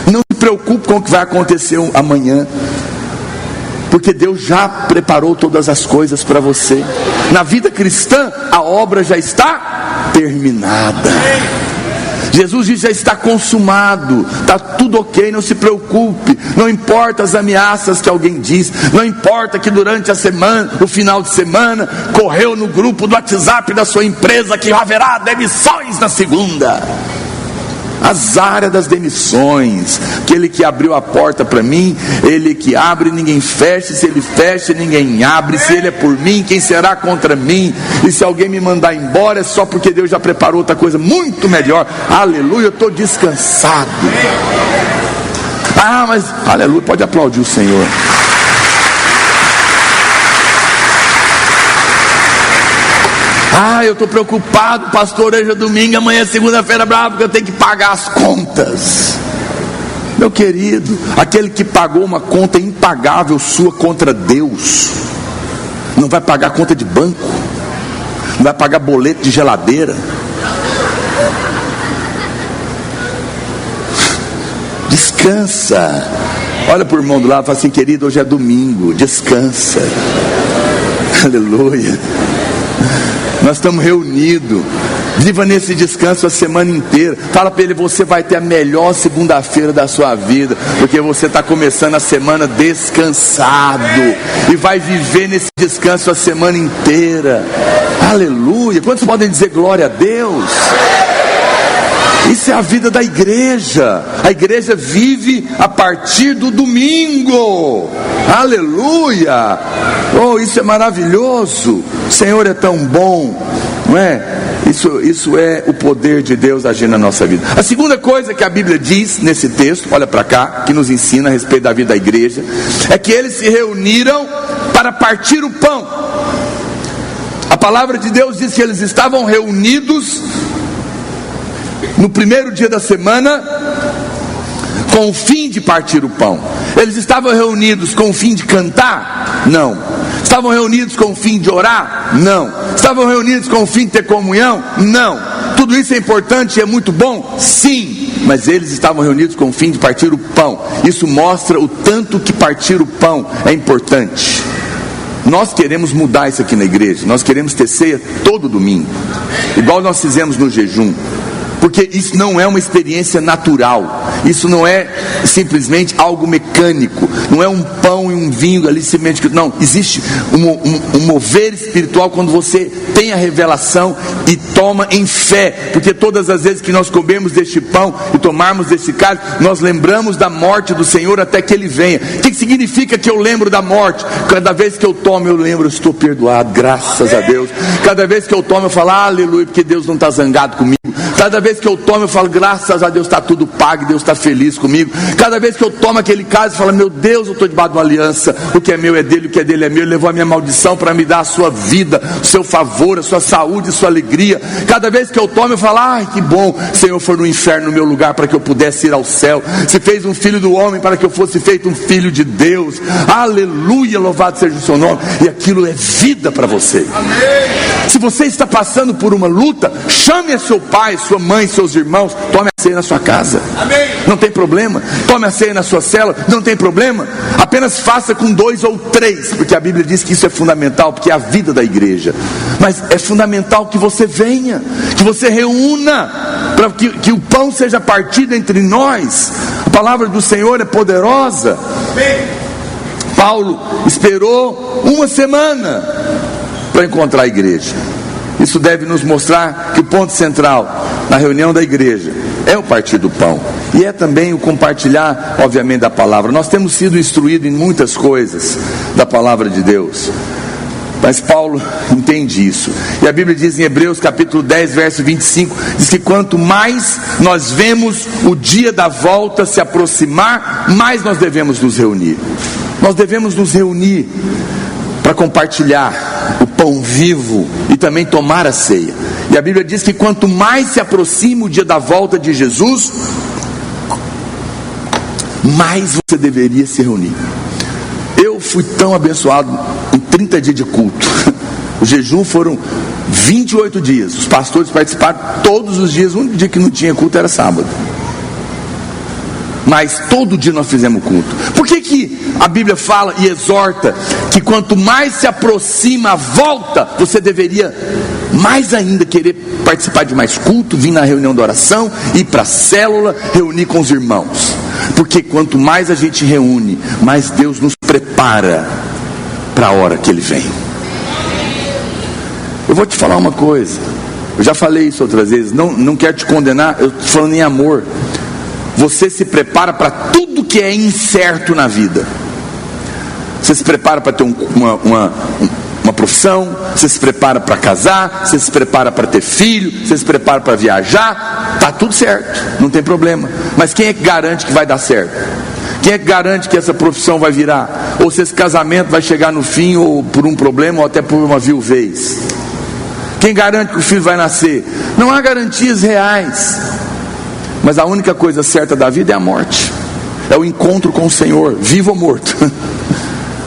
Não se preocupe com o que vai acontecer amanhã, porque Deus já preparou todas as coisas para você. Na vida cristã, a obra já está terminada. Jesus diz: já está consumado, está tudo ok, não se preocupe. Não importa as ameaças que alguém diz, não importa que durante a semana, o final de semana, correu no grupo do WhatsApp da sua empresa que haverá demissões na segunda. azar é das demissões. Aquele que abriu a porta para mim, ele que abre, ninguém fecha. Se ele fecha, ninguém abre. Se ele é por mim, quem será contra mim? E se alguém me mandar embora, é só porque Deus já preparou outra coisa muito melhor. Aleluia, eu estou descansado. Ah, mas aleluia, pode aplaudir o Senhor. Ah, eu estou preocupado, pastor, hoje é domingo, amanhã é segunda-feira brava, porque eu tenho que pagar as contas. Meu querido, aquele que pagou uma conta impagável sua contra Deus, não vai pagar conta de banco, não vai pagar boleto de geladeira. Descansa. Olha para o irmão do lado e fala assim: querido, hoje é domingo, descansa. Aleluia. Nós estamos reunidos. Viva nesse descanso a semana inteira. Fala para ele: você vai ter a melhor segunda-feira da sua vida, porque você está começando a semana descansado e vai viver nesse descanso a semana inteira. Aleluia. Quantos podem dizer glória a Deus? Isso é a vida da igreja. A igreja vive a partir do domingo. Aleluia. Oh, isso é maravilhoso. O Senhor é tão bom, não é? Isso é o poder de Deus agindo na nossa vida. A segunda coisa que a Bíblia diz nesse texto, olha para cá, que nos ensina a respeito da vida da igreja, é que eles se reuniram para partir o pão. A palavra de Deus diz que eles estavam reunidos no primeiro dia da semana com o fim de partir o pão. Eles estavam reunidos com o fim de cantar? Não. Estavam reunidos com o fim de orar? Não. Estavam reunidos com o fim de ter comunhão? Não. Tudo isso é importante e é muito bom? Sim. Mas eles estavam reunidos com o fim de partir o pão. Isso mostra o tanto que partir o pão é importante. Nós queremos mudar isso aqui na igreja. Nós queremos ter ceia todo domingo, igual nós fizemos no jejum. Porque isso não é uma experiência natural. Isso não é simplesmente algo mecânico. Não é um pão e um vinho ali simplesmente. Não, existe um mover espiritual quando você tem a revelação e toma em fé. Porque todas as vezes que nós comemos deste pão e tomarmos desse cálice, nós lembramos da morte do Senhor até que Ele venha. O que significa que eu lembro da morte? Cada vez que eu tomo, eu lembro: eu estou perdoado, graças a Deus. Cada vez que eu tomo, eu falo: aleluia, porque Deus não está zangado comigo. Cada vez que eu tomo, eu falo: graças a Deus, está tudo pago, Deus está feliz comigo. Cada vez que eu tomo aquele cálice, eu falo: meu Deus, eu estou debaixo de uma aliança. O que é meu é dele, o que é dele é meu. Ele levou a minha maldição para me dar a sua vida, o seu favor, a sua saúde, a sua alegria. Cada vez que eu tomo, eu falo: ai, que bom, o Senhor foi no inferno no meu lugar para que eu pudesse ir ao céu. Se fez um filho do homem para que eu fosse feito um filho de Deus. Aleluia, louvado seja o seu nome. E aquilo é vida para você. Se você está passando por uma luta, chame a seu pai, sua mãe, seus irmãos, tome a ceia na sua casa. Amém. Não tem problema. Tome a ceia na sua célula, não tem problema. Apenas faça com 2 ou 3, porque a Bíblia diz que isso é fundamental, porque é a vida da igreja. Mas é fundamental que você venha, que você reúna, para que o pão seja partido entre nós. A palavra do Senhor é poderosa. Amém. Paulo esperou uma semana para encontrar a igreja. Isso deve nos mostrar que o ponto central na reunião da igreja é o partir do pão, e é também o compartilhar, obviamente, da palavra. Nós temos sido instruídos em muitas coisas da palavra de Deus, mas Paulo entende isso, e a Bíblia diz em Hebreus capítulo 10, verso 25, diz que quanto mais nós vemos o dia da volta se aproximar, mais nós devemos nos reunir. Nós devemos nos reunir para compartilhar o pão vivo e também tomar a ceia. E a Bíblia diz que quanto mais se aproxima o dia da volta de Jesus, mais você deveria se reunir. Eu fui tão abençoado em 30 dias de culto. O jejum foram 28 dias. Os pastores participaram todos os dias. O único dia que não tinha culto era sábado. Mas todo dia nós fizemos culto. Por que a Bíblia fala e exorta que quanto mais se aproxima a volta, você deveria mais ainda querer participar de mais culto, vir na reunião de oração, ir para a célula, reunir com os irmãos? Porque quanto mais a gente reúne, mais Deus nos prepara para a hora que Ele vem. Eu vou te falar uma coisa: Eu já falei isso outras vezes, não quero te condenar, eu estou falando em amor. Você se prepara para tudo que é incerto na vida. Você se prepara para ter uma profissão, você se prepara para casar, você se prepara para ter filho, você se prepara para viajar, está tudo certo, não tem problema. Mas quem é que garante que vai dar certo? Quem é que garante que essa profissão vai virar? Ou se esse casamento vai chegar no fim, ou por um problema, ou até por uma viuvez? Quem garante que o filho vai nascer? Não há garantias reais. Mas a única coisa certa da vida é a morte, é o encontro com o Senhor, vivo ou morto.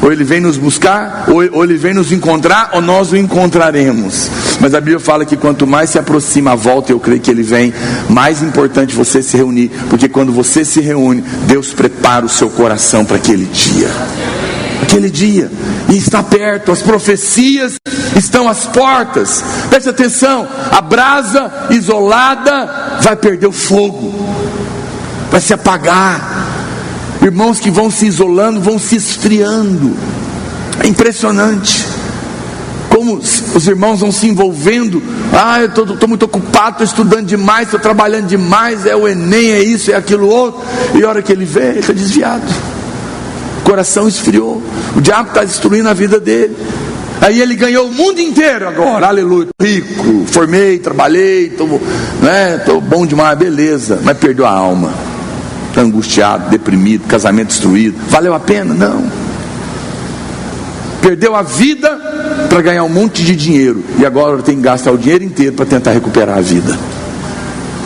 Ou Ele vem nos buscar, ou Ele vem nos encontrar, ou nós o encontraremos. Mas a Bíblia fala que quanto mais se aproxima a volta, eu creio que Ele vem, mais importante você se reunir. Porque quando você se reúne, Deus prepara o seu coração para aquele dia. Aquele dia, e está perto, as profecias estão às portas. Preste atenção, a brasa isolada vai perder o fogo, vai se apagar. Irmãos que vão se isolando, vão se esfriando. É impressionante como os irmãos vão se envolvendo. Eu estou muito ocupado, estou estudando demais, estou trabalhando demais, é o Enem, é isso, é aquilo outro. E a hora que ele vê, ele está desviado. O coração esfriou, o diabo está destruindo a vida dele. Aí ele ganhou o mundo inteiro agora, aleluia, rico, formei, trabalhei, estou bom demais, beleza, mas perdeu a alma, está angustiado, deprimido, casamento destruído. Valeu a pena? Não. Perdeu a vida para ganhar um monte de dinheiro, e agora tem que gastar o dinheiro inteiro para tentar recuperar a vida.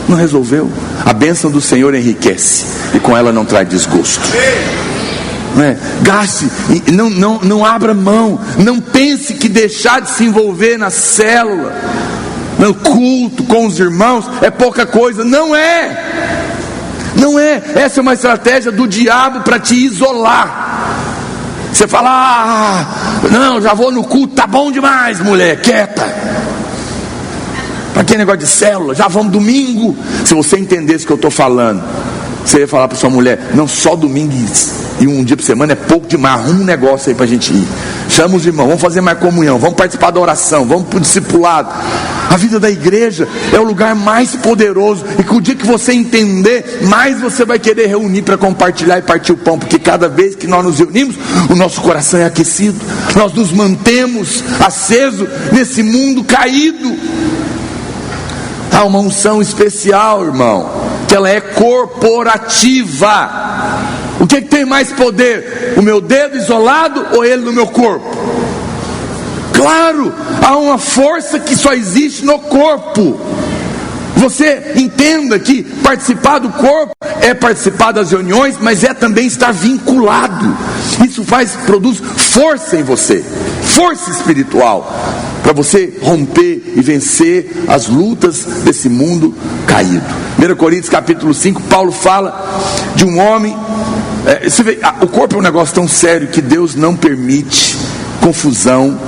Não resolveu. A bênção do Senhor enriquece, e com ela não traz desgosto. Gaste, não abra mão, não pense que deixar de se envolver na célula, no culto com os irmãos é pouca coisa. Não é, essa é uma estratégia do diabo para te isolar. Você fala, não, já vou no culto, tá bom demais, mulher, quieta. Para que negócio de célula? Já vamos domingo. Se você entendesse o que eu estou falando, você ia falar para sua mulher, não, só domingo e um dia por semana é pouco demais, arruma um negócio aí para a gente ir, chama os irmãos, vamos fazer mais comunhão, vamos participar da oração, vamos para o discipulado. A vida da igreja é o lugar mais poderoso, e que o dia que você entender, mais você vai querer reunir para compartilhar e partir o pão, porque cada vez que nós nos reunimos, o nosso coração é aquecido, nós nos mantemos acesos nesse mundo caído. Há uma unção especial, irmão, que ela é corporativa. O que tem mais poder? O meu dedo isolado ou ele no meu corpo? Claro, há uma força que só existe no corpo. Você entenda que participar do corpo é participar das reuniões, mas é também estar vinculado. Isso produz força em você, força espiritual, para você romper e vencer as lutas desse mundo caído. 1 Coríntios capítulo 5, Paulo fala de um homem. Você vê, o corpo é um negócio tão sério que Deus não permite confusão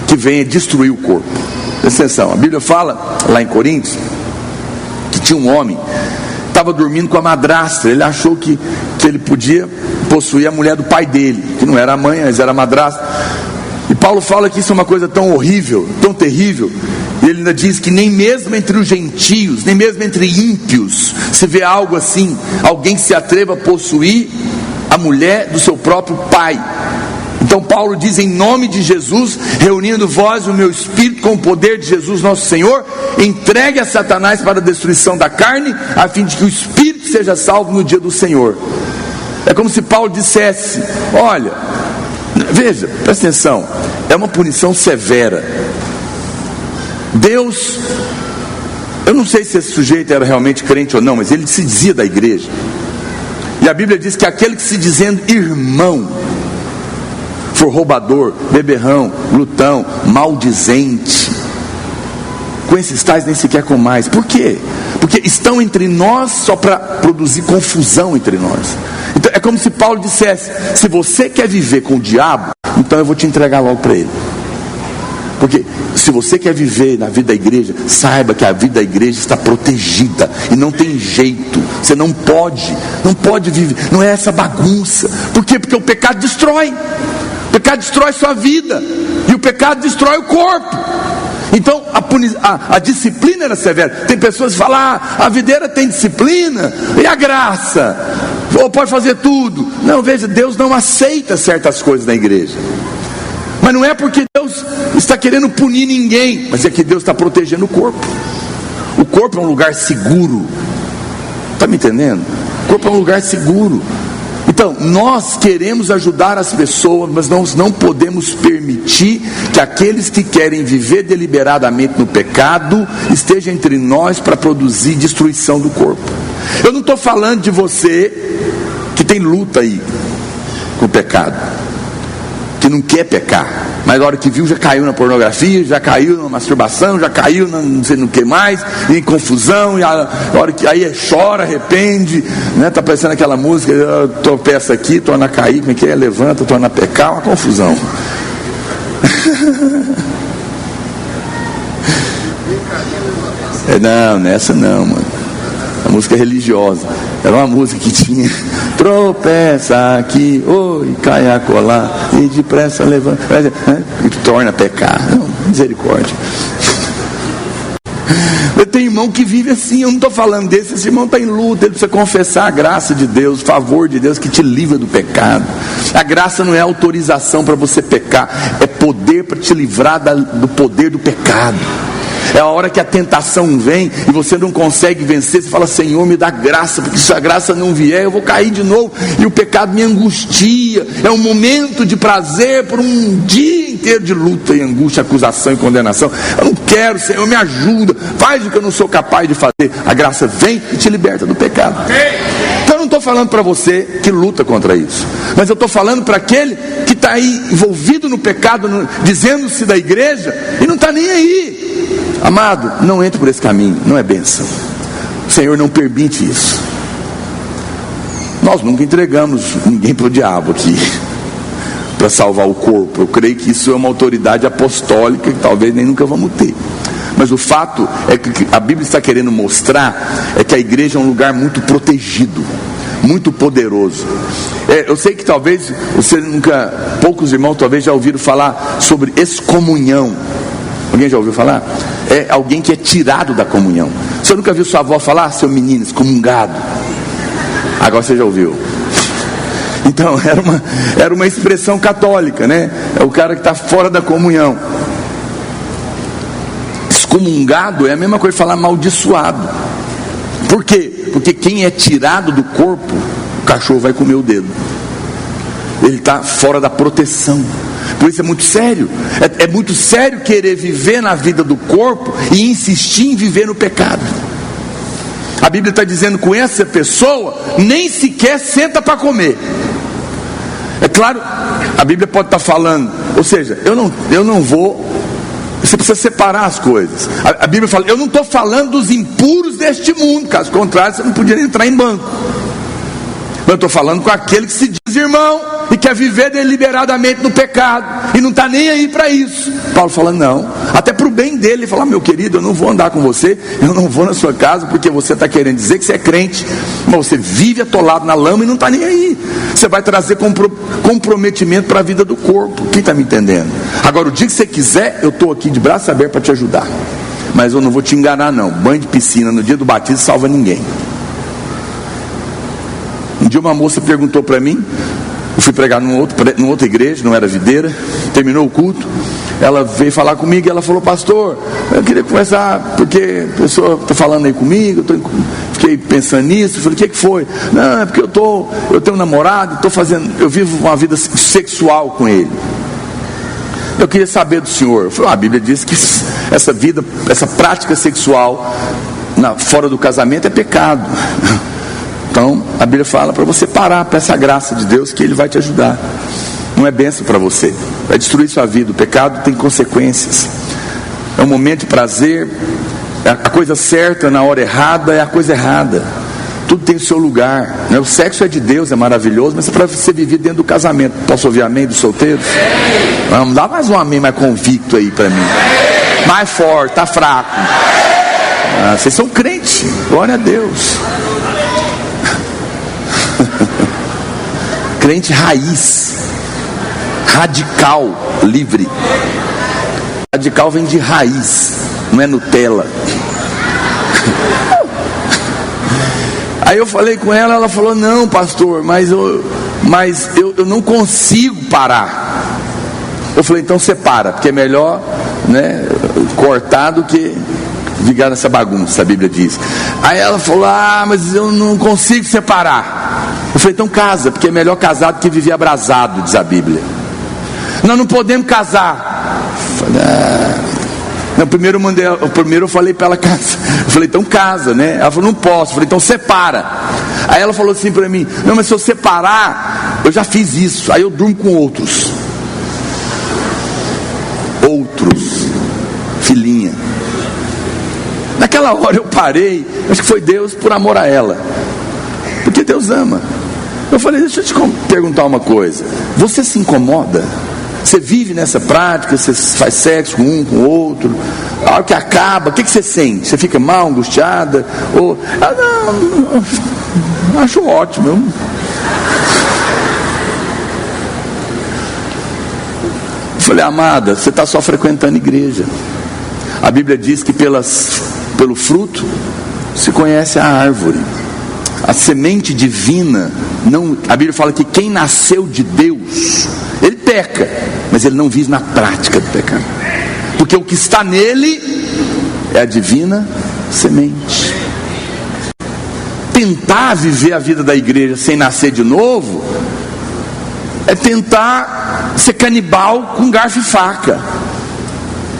que venha destruir o corpo. Presta atenção, a Bíblia fala lá em Coríntios que tinha um homem, estava dormindo com a madrasta. Ele achou que ele podia possuir a mulher do pai dele, que não era a mãe, mas era a madrasta. E Paulo fala que isso é uma coisa tão horrível, tão terrível. E ele ainda diz que nem mesmo entre os gentios, nem mesmo entre ímpios, se vê algo assim, alguém que se atreva a possuir a mulher do seu próprio pai. Então Paulo diz, em nome de Jesus, reunindo vós o meu espírito com o poder de Jesus nosso Senhor, entregue a Satanás para a destruição da carne, a fim de que o espírito seja salvo no dia do Senhor. É como se Paulo dissesse, olha, veja, presta atenção, é uma punição severa. Deus, eu não sei se esse sujeito era realmente crente ou não, mas ele se dizia da igreja, e a Bíblia diz que aquele que se dizendo irmão for roubador, beberrão, glutão, maldizente, com esses tais nem sequer com mais. Por quê? Porque estão entre nós só para produzir confusão entre nós. Então é como se Paulo dissesse, se você quer viver com o diabo, então eu vou te entregar logo para ele. Porque se você quer viver na vida da igreja, saiba que a vida da igreja está protegida, e não tem jeito, você não pode viver, não é essa bagunça. Por quê? Porque o pecado destrói. O pecado destrói sua vida, e o pecado destrói o corpo. Então a disciplina era severa. Tem pessoas que falam, a videira tem disciplina, e a graça? Ou pode fazer tudo. Não, veja, Deus não aceita certas coisas na igreja. Mas não é porque Deus está querendo punir ninguém, mas é que Deus está protegendo o corpo. O corpo é um lugar seguro. Está me entendendo? O corpo é um lugar seguro. Então, nós queremos ajudar as pessoas, mas nós não podemos permitir que aqueles que querem viver deliberadamente no pecado estejam entre nós para produzir destruição do corpo. Eu não estou falando de você que tem luta aí com o pecado, que não quer pecar, mas na hora que viu já caiu na pornografia, já caiu na masturbação, já caiu na não sei no que mais, em confusão, e a hora que aí chora, arrepende, né? Tá parecendo aquela música, tropeça aqui, torna a cair, como é que é? Levanta, torna a pecar, uma confusão. Não, nessa não, mano. A música religiosa. Era uma música que tinha: tropeça aqui, oi, cai a colar, e depressa levanta, e torna a pecar. Não, misericórdia. Eu tenho irmão que vive assim. Eu não estou falando desse. Esse irmão está em luta. Ele precisa confessar a graça de Deus, o favor de Deus que te livra do pecado. A graça não é autorização para você pecar, é poder para te livrar do poder do pecado. É a hora que a tentação vem e você não consegue vencer, você fala: Senhor, me dá graça, porque se a graça não vier eu vou cair de novo, e o pecado me angustia. É um momento de prazer por um dia inteiro de luta e angústia, acusação e condenação. Eu não quero, Senhor, me ajuda, faz o que eu não sou capaz de fazer. A graça vem e te liberta do pecado. Então eu não estou falando para você que luta contra isso, mas eu estou falando para aquele que está aí envolvido no pecado, dizendo-se da igreja e não está nem aí. Amado, não entre por esse caminho, não é bênção. O Senhor não permite isso. Nós nunca entregamos ninguém para o diabo aqui para salvar o corpo. Eu creio que isso é uma autoridade apostólica que talvez nem nunca vamos ter. Mas o fato é que a Bíblia está querendo mostrar é que a igreja é um lugar muito protegido, muito poderoso. Eu sei que talvez você nunca, poucos irmãos talvez já ouviram falar sobre excomunhão. Alguém já ouviu falar? É alguém que é tirado da comunhão. Você nunca viu sua avó falar: seu menino excomungado? Agora você já ouviu. Então era uma expressão católica, né? É o cara que está fora da comunhão. Excomungado é a mesma coisa que falar amaldiçoado. Por quê? Porque quem é tirado do corpo, o cachorro vai comer o dedo. Ele está fora da proteção. Por isso é muito sério. É muito sério querer viver na vida do corpo e insistir em viver no pecado. A Bíblia está dizendo: com essa pessoa nem sequer senta para comer. É claro, a Bíblia pode estar falando, ou seja, eu não vou. Você precisa separar as coisas. A Bíblia fala: eu não estou falando dos impuros deste mundo, caso contrário você não podia entrar em banco. Eu estou falando com aquele que se diz irmão e quer viver deliberadamente no pecado e não está nem aí para isso. Paulo fala: não, até para o bem dele. Ele fala: meu querido, eu não vou andar com você, eu não vou na sua casa, porque você está querendo dizer que você é crente, mas você vive atolado na lama e não está nem aí. Você vai trazer comprometimento para a vida do corpo. Quem está me entendendo? Agora, o dia que você quiser, eu estou aqui de braço aberto para te ajudar, mas eu não vou te enganar não. Banho de piscina no dia do batismo salva ninguém. Um dia uma moça perguntou para mim, eu fui pregar numa outra igreja, não era videira, terminou o culto, ela veio falar comigo e ela falou: pastor, eu queria conversar, porque a pessoa está falando aí comigo, fiquei pensando nisso. Eu falei: o que foi? Não, é porque eu tenho um namorado, eu vivo uma vida sexual com ele. Eu queria saber do senhor. Eu falei: a Bíblia diz que essa prática sexual fora do casamento é pecado. Então a Bíblia fala para você parar, peça a graça de Deus que Ele vai te ajudar. Não é bênção para você, vai destruir sua vida. O pecado tem consequências. É um momento de prazer. A coisa certa na hora errada é a coisa errada. Tudo tem o seu lugar, né? O sexo é de Deus, é maravilhoso, mas é para você viver dentro do casamento. Posso ouvir amém dos solteiros? Vamos dar mais um amém mais convicto aí para mim. Mais forte, tá fraco. Vocês são crentes, glória a Deus. Crente raiz, radical, livre. radical vem de raiz, não é Nutella. Aí eu falei com ela, ela falou: não, pastor, mas eu não consigo parar. Eu falei: então você para, porque é melhor, né, cortar do que ligar nessa bagunça, a Bíblia diz. Aí ela falou: mas eu não consigo separar. Eu falei: então casa, porque é melhor casar do que viver abrasado, diz a Bíblia. Nós não podemos casar. Eu falei: não, primeiro eu falei para ela casar. Eu falei: então casa, né? Ela falou: não posso. Eu falei: então separa. Aí ela falou assim para mim: não, mas se eu separar, eu já fiz isso, aí eu durmo com outros, filhinha. Naquela hora eu parei, acho que foi Deus por amor a ela, porque Deus ama. Eu falei: deixa eu te perguntar uma coisa, você se incomoda? Você vive nessa prática, você faz sexo com um, com o outro, a hora que acaba, o que você sente? Você fica mal, angustiada? Ou, não, acho ótimo. Eu falei: amada, você está só frequentando igreja. A Bíblia diz que pelo fruto se conhece a árvore. A semente divina, a Bíblia fala que quem nasceu de Deus, ele peca, mas ele não vive na prática do pecado, porque o que está nele é a divina semente. Tentar viver a vida da igreja sem nascer de novo é tentar ser canibal com garfo e faca,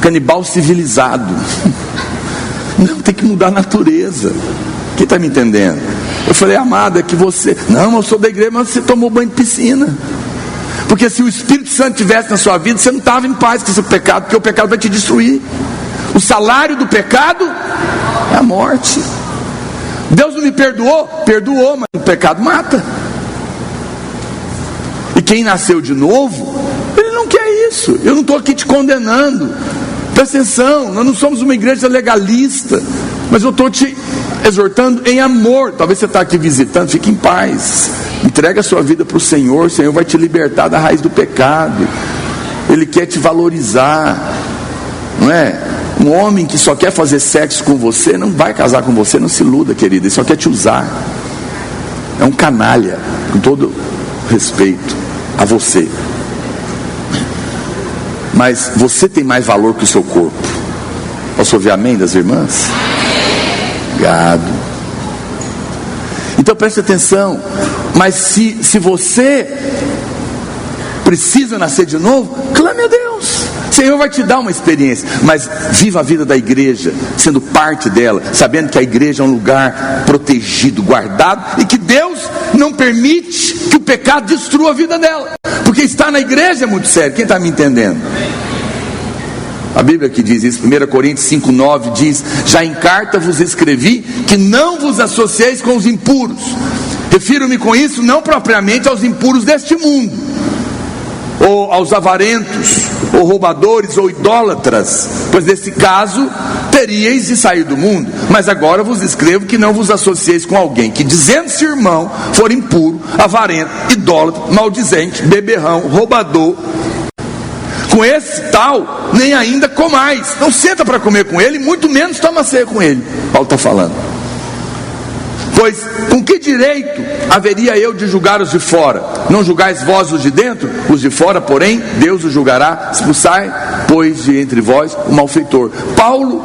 canibal civilizado. Não, tem que mudar a natureza. Quem está me entendendo? Eu falei: amada, é que você... Não, eu sou da igreja, mas você tomou banho de piscina. Porque se o Espírito Santo estivesse na sua vida, você não estava em paz com esse pecado, porque o pecado vai te destruir. O salário do pecado é a morte. Deus não me perdoou? Perdoou, mas o pecado mata. E quem nasceu de novo, ele não quer isso. Eu não estou aqui te condenando. Presta atenção, nós não somos uma igreja legalista, mas eu estou te exortando em amor. Talvez você está aqui visitando, fique em paz, entrega a sua vida para o Senhor vai te libertar da raiz do pecado. Ele quer te valorizar, não é? Um homem que só quer fazer sexo com você não vai casar com você, não se iluda, querida, ele só quer te usar. É um canalha, com todo respeito a você, mas você tem mais valor que o seu corpo. Posso ouvir amém das irmãs? Obrigado. Então preste atenção. Mas se você precisa nascer de novo, clame a Deus. O Senhor vai te dar uma experiência, mas viva a vida da igreja, sendo parte dela, sabendo que a igreja é um lugar protegido, guardado, e que Deus não permite que o pecado destrua a vida dela, porque estar na igreja é muito sério. Quem está me entendendo? A Bíblia que diz isso, 1 Coríntios 5,9 diz: já em carta vos escrevi que não vos associeis com os impuros. Refiro-me com isso não propriamente aos impuros deste mundo, ou aos avarentos, ou roubadores, ou idólatras, pois nesse caso teríeis de sair do mundo. Mas agora vos escrevo que não vos associeis com alguém que, dizendo-se irmão, for impuro, avarento, idólatra, maldizente, beberrão, roubador. Com esse tal, nem ainda comais. Não senta para comer com ele, muito menos toma ceia com ele. Paulo está falando. Pois com que direito haveria eu de julgar os de fora? Não julgais vós os de dentro? Os de fora, porém, Deus os julgará. Expulsai, pois, de entre vós o malfeitor. Paulo,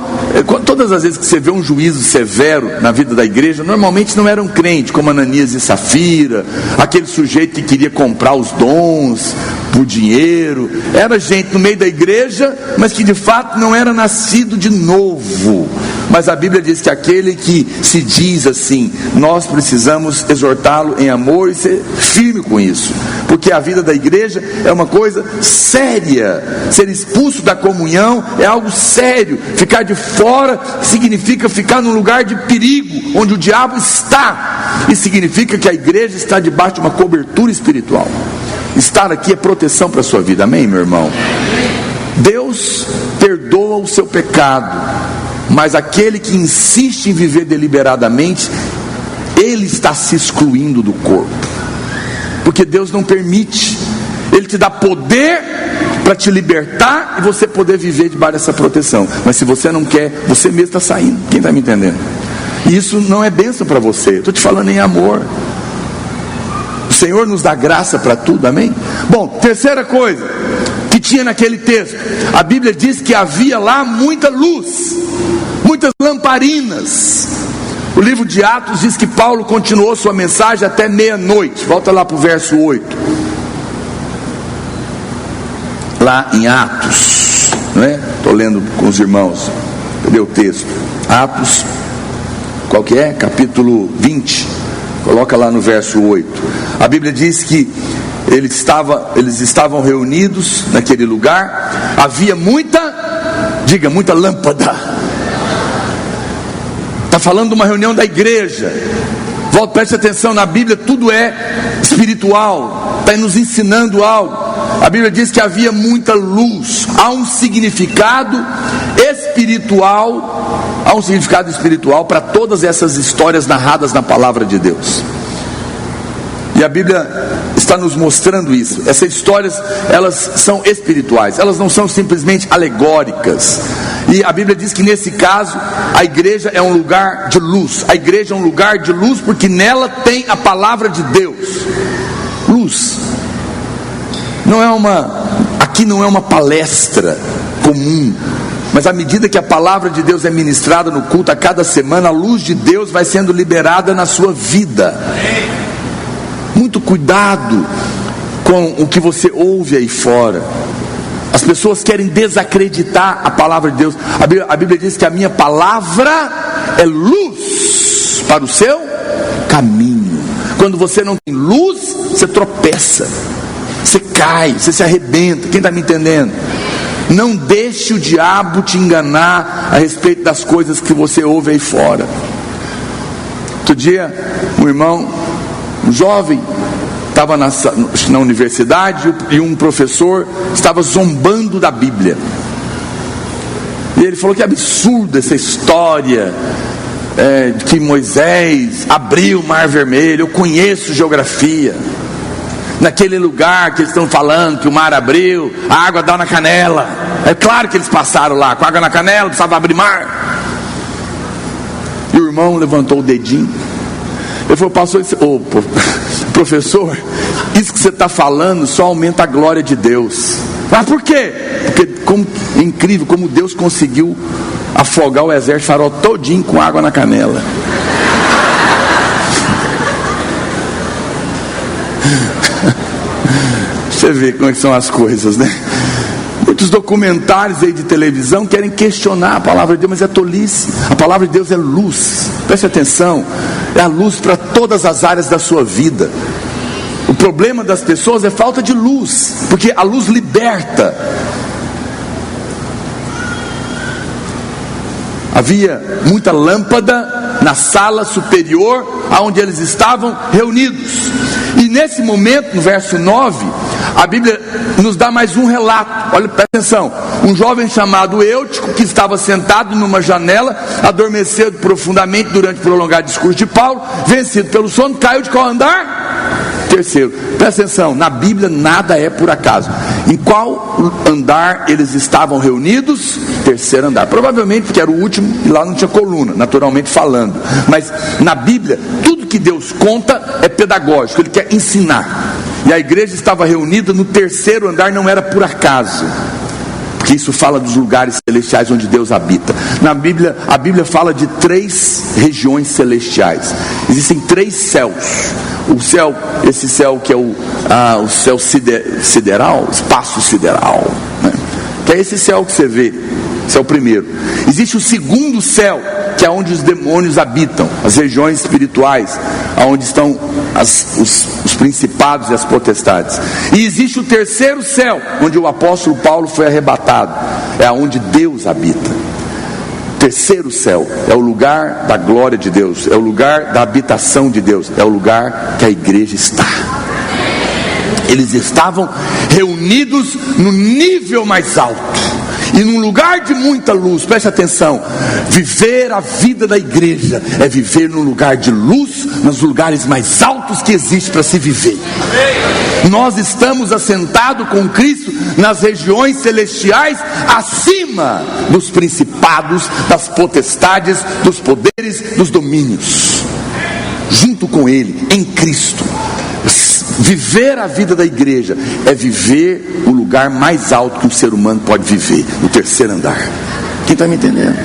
todas as vezes que você vê um juízo severo na vida da igreja, normalmente não era um crente, como Ananias e Safira, aquele sujeito que queria comprar os dons por dinheiro. Era gente no meio da igreja, mas que de fato não era nascido de novo. Mas a Bíblia diz que aquele que se diz assim, nós precisamos exortá-lo em amor e ser firme com isso, porque a vida da igreja é uma coisa séria. Ser expulso da comunhão é algo sério. Ficar de fora significa ficar num lugar de perigo, onde o diabo está, e significa que a igreja está debaixo de uma cobertura espiritual. Estar aqui é proteção para a sua vida, amém, meu irmão? Deus perdoa o seu pecado, mas aquele que insiste em viver deliberadamente, ele está se excluindo do corpo, porque Deus não permite. Ele te dá poder para te libertar e você poder viver debaixo dessa proteção. Mas se você não quer, você mesmo está saindo. Quem está me entendendo? E isso não é bênção para você. Estou te falando em amor. O Senhor nos dá graça para tudo, amém? Bom, terceira coisa que tinha naquele texto, a Bíblia diz que havia lá muita luz, muitas lamparinas. O livro de Atos diz que Paulo continuou sua mensagem até meia-noite. Volta lá para o verso 8. Lá em Atos, não é? Estou lendo com os irmãos. Cadê o texto? Atos, qual que é? Capítulo 20. Coloca lá no verso 8. A Bíblia diz que eles estavam reunidos naquele lugar. Havia muita lâmpada. Está falando de uma reunião da igreja. Preste atenção, na Bíblia tudo é espiritual, está nos ensinando algo. A Bíblia diz que havia muita luz. Há um significado espiritual para todas essas histórias narradas na palavra de Deus. E a Bíblia está nos mostrando isso. Essas histórias, elas são espirituais, elas não são simplesmente alegóricas. E a Bíblia diz que nesse caso, a igreja é um lugar de luz. A igreja é um lugar de luz porque nela tem a palavra de Deus. Luz. Aqui não é uma palestra comum, mas à medida que a palavra de Deus é ministrada no culto a cada semana, a luz de Deus vai sendo liberada na sua vida. Muito cuidado com o que você ouve aí fora. As pessoas querem desacreditar a palavra de Deus. A Bíblia diz que a minha palavra é luz para o seu caminho. Quando você não tem luz, você tropeça, você cai, você se arrebenta. Quem está me entendendo? Não deixe o diabo te enganar a respeito das coisas que você ouve aí fora. Outro dia, um jovem, estava na universidade e um professor estava zombando da Bíblia. E ele falou que absurdo essa história que Moisés abriu o Mar Vermelho. Eu conheço geografia. Naquele lugar que eles estão falando que o mar abriu, a água dá na canela. É claro que eles passaram lá com água na canela, precisava abrir mar. E o irmão levantou o dedinho. Ele falou: professor, isso que você está falando só aumenta a glória de Deus. Mas por quê? Porque é incrível como Deus conseguiu afogar o exército farol todinho com água na canela. Você vê como é que são as coisas, né? Muitos documentários aí de televisão querem questionar a palavra de Deus, mas é tolice. A palavra de Deus é luz. Preste atenção, é a luz para todas as áreas da sua vida. O problema das pessoas é falta de luz, porque a luz liberta. Havia muita lâmpada na sala superior aonde eles estavam reunidos. E nesse momento, no verso 9, a Bíblia nos dá mais um relato. Olha, presta atenção. Um jovem chamado Eutico, que estava sentado numa janela, adormeceu profundamente durante o prolongado discurso de Paulo, vencido pelo sono, caiu de qual andar? Terceiro. Presta atenção, na Bíblia nada é por acaso. Em qual andar eles estavam reunidos? Terceiro andar. Provavelmente porque era o último e lá não tinha coluna, naturalmente falando. Mas na Bíblia, tudo que Deus conta é pedagógico, Ele quer ensinar. E a igreja estava reunida no terceiro andar, não era por acaso, porque isso fala dos lugares celestiais onde Deus habita. Na Bíblia, a Bíblia fala de 3 regiões celestiais. Existem 3 céus. O céu, esse céu que é o céu sideral, espaço sideral, né? Que é esse céu que você vê. Esse é o primeiro. Existe o segundo céu, que é onde os demônios habitam, as regiões espirituais, onde estão os principados e as potestades. E existe o terceiro céu, onde o apóstolo Paulo foi arrebatado. É onde Deus habita. O terceiro céu é o lugar da glória de Deus, é o lugar da habitação de Deus, é o lugar que a igreja está. Eles estavam reunidos no nível mais alto e num lugar de muita luz. Preste atenção, viver a vida da igreja é viver num lugar de luz, nos lugares mais altos que existe para se viver. Nós estamos assentados com Cristo nas regiões celestiais, acima dos principados, das potestades, dos poderes, dos domínios, junto com Ele, em Cristo. Viver a vida da igreja é viver o lugar mais alto que um ser humano pode viver, no terceiro andar. Quem está me entendendo?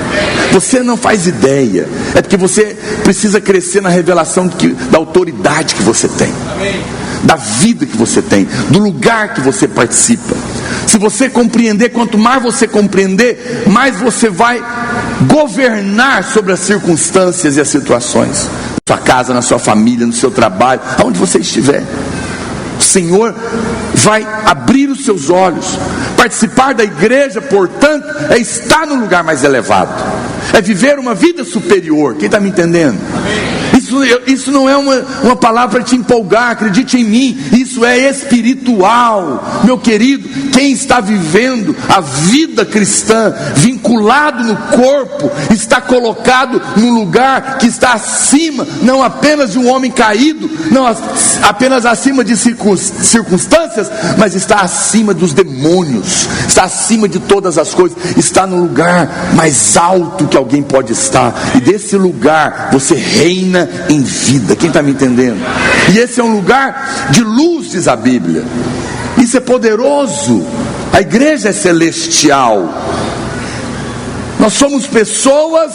Você não faz ideia. É porque você precisa crescer na revelação da autoridade que você tem, da vida que você tem, do lugar que você participa. Se você compreender, quanto mais você compreender, mais você vai governar sobre as circunstâncias e as situações, na sua casa, na sua família, no seu trabalho, aonde você estiver. O Senhor vai abrir os seus olhos. Participar da igreja, portanto, é estar no lugar mais elevado, é viver uma vida superior. Quem está me entendendo? Isso não é uma palavra para te empolgar, acredite em mim, isso é espiritual, meu querido. Quem está vivendo a vida cristã, vinculado no corpo, está colocado no lugar que está acima, não apenas de um homem caído, não apenas acima de circunstâncias, mas está acima dos demônios, está acima de todas as coisas, está no lugar mais alto que alguém pode estar, e desse lugar você reina em vida. Quem está me entendendo? E esse é um lugar de luz, diz a Bíblia. Isso é poderoso. A igreja é celestial. Nós somos pessoas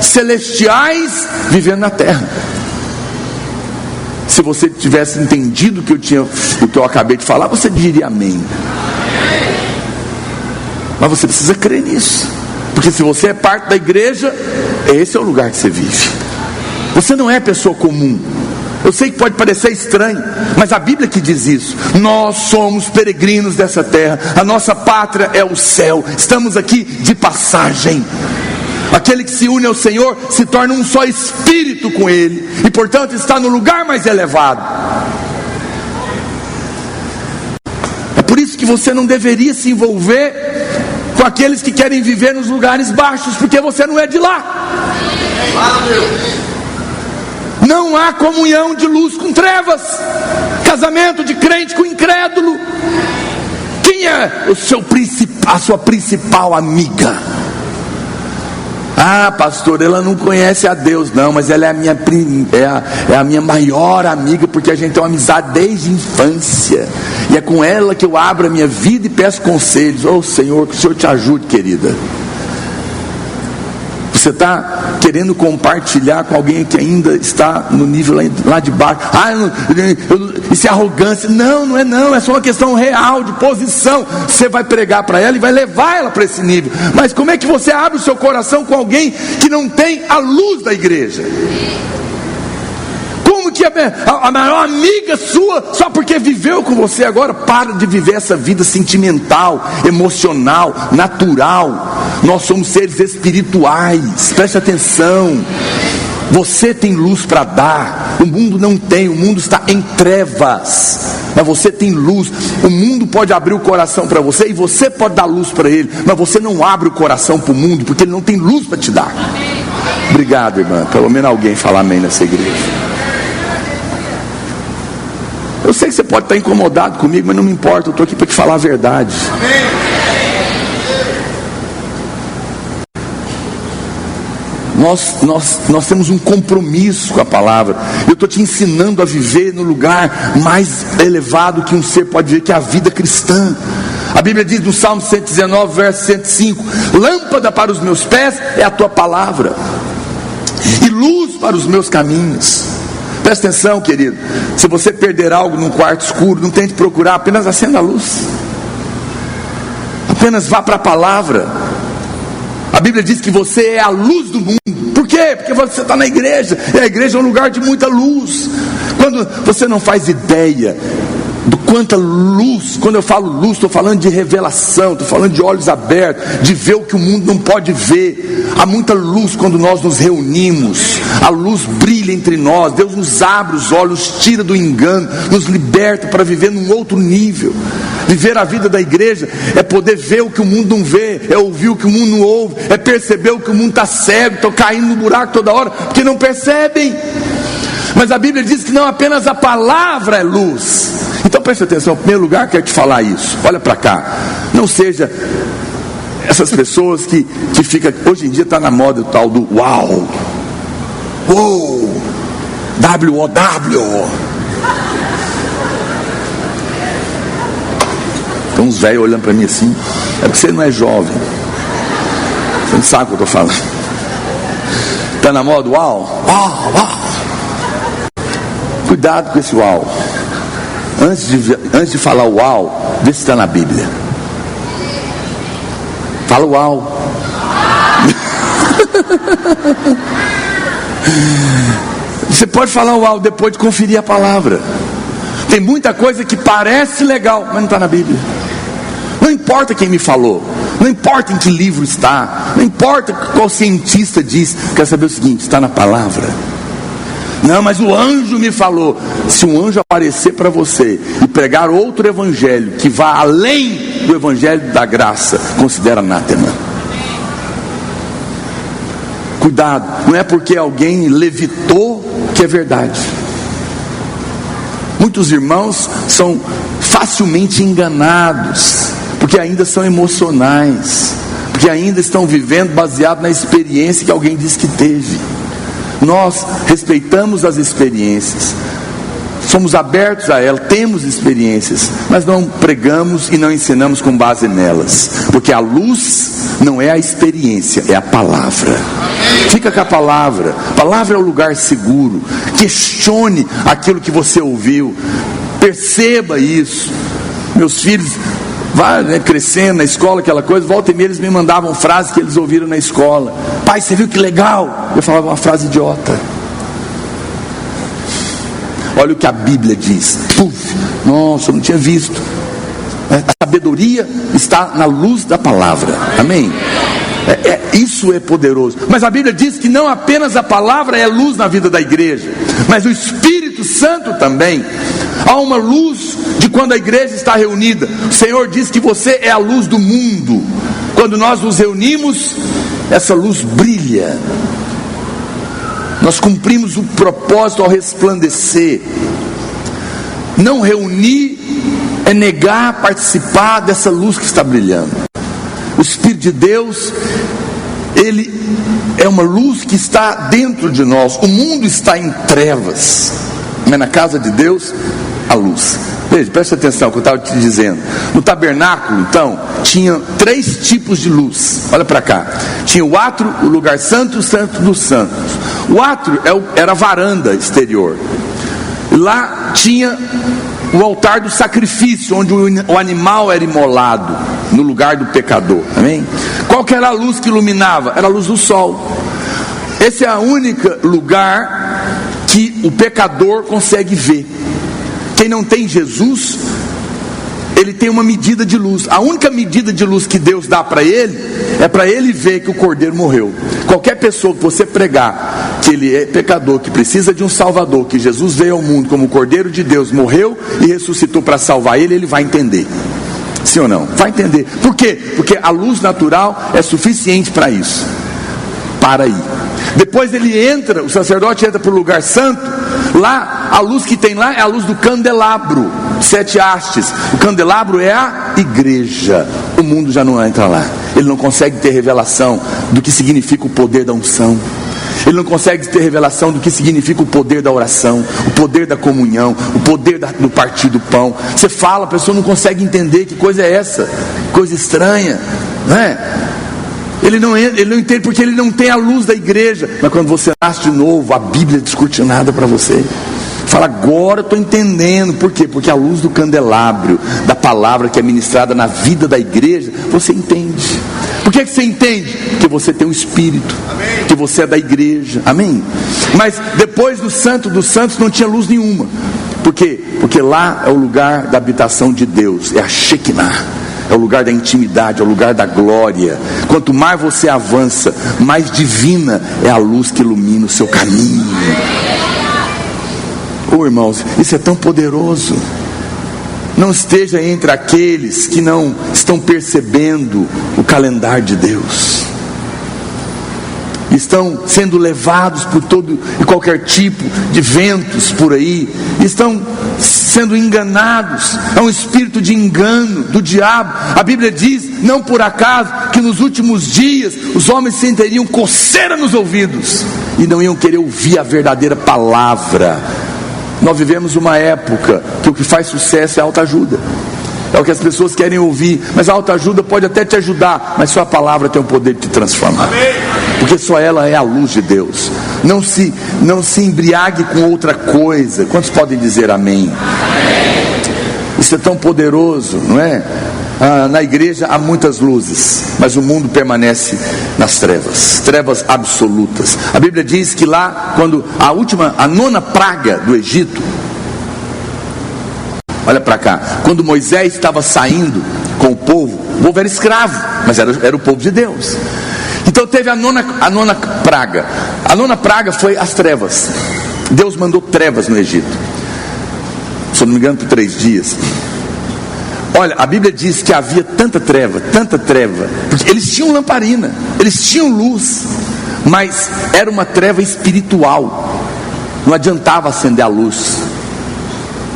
celestiais vivendo na terra. Se você tivesse entendido o que eu acabei de falar, você diria amém. Mas você precisa crer nisso, porque se você é parte da igreja, esse é o lugar que você vive. Você não é pessoa comum. Eu sei que pode parecer estranho, mas a Bíblia que diz isso. Nós somos peregrinos dessa terra, a nossa pátria é o céu, estamos aqui de passagem. Aquele que se une ao Senhor se torna um só espírito com Ele, e portanto está no lugar mais elevado. É por isso que você não deveria se envolver com aqueles que querem viver nos lugares baixos, porque você não é de lá. Não há comunhão de luz com trevas, casamento de crente com incrédulo. Quem é a sua principal amiga? Ah, pastor, ela não conhece a Deus. Não, mas ela é a minha maior amiga, porque a gente tem uma amizade desde a infância, e é com ela que eu abro a minha vida e peço conselhos. Oh Senhor, que o Senhor te ajude, querida. Você está querendo compartilhar com alguém que ainda está no nível lá de baixo. Isso é arrogância. Não é só uma questão real de posição. Você vai pregar para ela e vai levar ela para esse nível. Mas como é que você abre o seu coração com alguém que não tem a luz da igreja? Como que a maior amiga sua, só porque viveu com você, agora para de viver essa vida sentimental, emocional, natural? Nós somos seres espirituais, preste atenção. Você tem luz para dar, o mundo não tem, o mundo está em trevas, mas você tem luz. O mundo pode abrir o coração para você, e você pode dar luz para ele, mas você não abre o coração para o mundo, porque ele não tem luz para te dar. Obrigado, irmã, pelo menos alguém fala amém nessa igreja. Eu sei que você pode estar incomodado comigo, mas não me importa, eu estou aqui para te falar a verdade. Nós temos um compromisso com a palavra. Eu estou te ensinando a viver no lugar mais elevado que um ser pode viver, que é a vida cristã. A Bíblia diz no Salmo 119, verso 105: lâmpada para os meus pés é a tua palavra, e luz para os meus caminhos. Presta atenção, querido. Se você perder algo num quarto escuro, não tente procurar, apenas acenda a luz. Apenas vá para a palavra. A Bíblia diz que você é a luz do mundo. Por quê? Porque você está na igreja, e a igreja é um lugar de muita luz. Quando você não faz ideia do quanta luz, quando eu falo luz, estou falando de revelação, estou falando de olhos abertos, de ver o que o mundo não pode ver. Há muita luz quando nós nos reunimos, a luz brilha entre nós, Deus nos abre os olhos, tira do engano, nos liberta para viver num outro nível. Viver a vida da igreja é poder ver o que o mundo não vê, é ouvir o que o mundo não ouve, é perceber o que o mundo está cego, está caindo no buraco toda hora, porque não percebem. Mas a Bíblia diz que não apenas a palavra é luz. Então Então preste atenção, em primeiro lugar quero te falar isso. Olha para cá, não seja essas pessoas que ficam, hoje em dia está na moda o tal do uau, W-O-W. Tem uns velhos olhando para mim assim, é porque você não é jovem, você não sabe o que eu estou falando. Está na moda uau, uau, uau. Cuidado com esse uau. Antes de falar uau, vê se está na Bíblia. Fala uau. Você pode falar uau depois de conferir a palavra. Tem muita coisa que parece legal, mas não está na Bíblia. Não importa quem me falou, não importa em que livro está, não importa qual cientista diz. Quer saber o seguinte, está na palavra. Não, mas o anjo me falou. Se um anjo aparecer para você e pregar outro evangelho que vá além do evangelho da graça, considera anátema. Cuidado, não é porque alguém levitou que é verdade. Muitos irmãos são facilmente enganados, porque ainda são emocionais, porque ainda estão vivendo baseado na experiência que alguém disse que teve. Nós respeitamos as experiências, somos abertos a elas, temos experiências, mas não pregamos e não ensinamos com base nelas, porque a luz não é a experiência, é a palavra. Fica com a palavra. A palavra é o lugar seguro. Questione aquilo que você ouviu, perceba isso. Meus filhos vai crescendo na escola, aquela coisa, volta e meia eles me mandavam frases que eles ouviram na escola. Pai, você viu que legal? Eu falava uma frase idiota. Olha o que a Bíblia diz. Puf, nossa, eu não tinha visto. A sabedoria está na luz da palavra. Amém? Isso é poderoso. Mas a Bíblia diz que não apenas a palavra é luz na vida da igreja, mas o Espírito Santo também. Há uma luz de quando a igreja está reunida. O Senhor diz que você é a luz do mundo. Quando nós nos reunimos, essa luz brilha. Nós cumprimos o propósito ao resplandecer. Não reunir é negar participar dessa luz que está brilhando. O Espírito de Deus, Ele é uma luz que está dentro de nós. O mundo está em trevas, mas na casa de Deus, a luz. Veja, preste atenção no que eu estava te dizendo. No tabernáculo, então, tinha 3 tipos de luz. Olha para cá. Tinha o átrio, o lugar santo, o santo dos santos. O átrio era a varanda exterior. Lá tinha o altar do sacrifício, onde o animal era imolado, no lugar do pecador. Amém? Qual que era a luz que iluminava? Era a luz do sol. Esse é o único lugar que o pecador consegue ver. Quem não tem Jesus, ele tem uma medida de luz. A única medida de luz que Deus dá para ele, é para ele ver que o Cordeiro morreu. Qualquer pessoa que você pregar que ele é pecador, que precisa de um Salvador, que Jesus veio ao mundo como o Cordeiro de Deus, morreu e ressuscitou para salvar ele vai entender. Sim ou não? Vai entender. Por quê? Porque a luz natural é suficiente para isso. Para aí. Depois ele entra, o sacerdote entra para o lugar santo. Lá, a luz que tem lá é a luz do candelabro, 7 hastes. O candelabro é a igreja. O mundo já não entra lá. Ele não consegue ter revelação do que significa o poder da unção. Ele não consegue ter revelação do que significa o poder da oração, o poder da comunhão, o poder do partir do pão. Você fala, a pessoa não consegue entender que coisa é essa, coisa estranha, não é? Ele não entende porque ele não tem a luz da igreja. Mas quando você nasce de novo, a Bíblia é descortinada para você. Fala, agora eu estou entendendo. Por quê? Porque a luz do candelabro, da palavra que é ministrada na vida da igreja, você entende. Por que você entende? Porque você tem o Espírito. Amém. Que você é da igreja. Amém? Mas depois do Santo dos Santos não tinha luz nenhuma. Por quê? Porque lá é o lugar da habitação de Deus. É a Shekinah. É o lugar da intimidade, é o lugar da glória. Quanto mais você avança, mais divina é a luz que ilumina o seu caminho. Irmãos, isso é tão poderoso. Não esteja entre aqueles que não estão percebendo o calendário de Deus. Estão sendo levados por todo e qualquer tipo de ventos por aí. Estão sendo enganados. É um espírito de engano do diabo. A Bíblia diz, não por acaso, que nos últimos dias os homens sentiriam coceira nos ouvidos e não iam querer ouvir a verdadeira palavra. Nós vivemos uma época que o que faz sucesso é a autoajuda. É o que as pessoas querem ouvir. Mas a autoajuda pode até te ajudar, mas só a palavra tem o poder de te transformar. Porque só ela é a luz de Deus. Não se embriague com outra coisa. Quantos podem dizer amém? Isso é tão poderoso, não é? Na igreja há muitas luzes, mas o mundo permanece nas trevas, trevas absolutas. A Bíblia diz que lá, quando a nona praga do Egito, olha para cá, quando Moisés estava saindo com o povo era escravo, mas era o povo de Deus. Então teve a nona praga. A nona praga foi as trevas. Deus mandou trevas no Egito, se eu não me engano, por 3 dias. Olha, a Bíblia diz que havia tanta treva, porque eles tinham lamparina, eles tinham luz, mas era uma treva espiritual. Não adiantava acender a luz.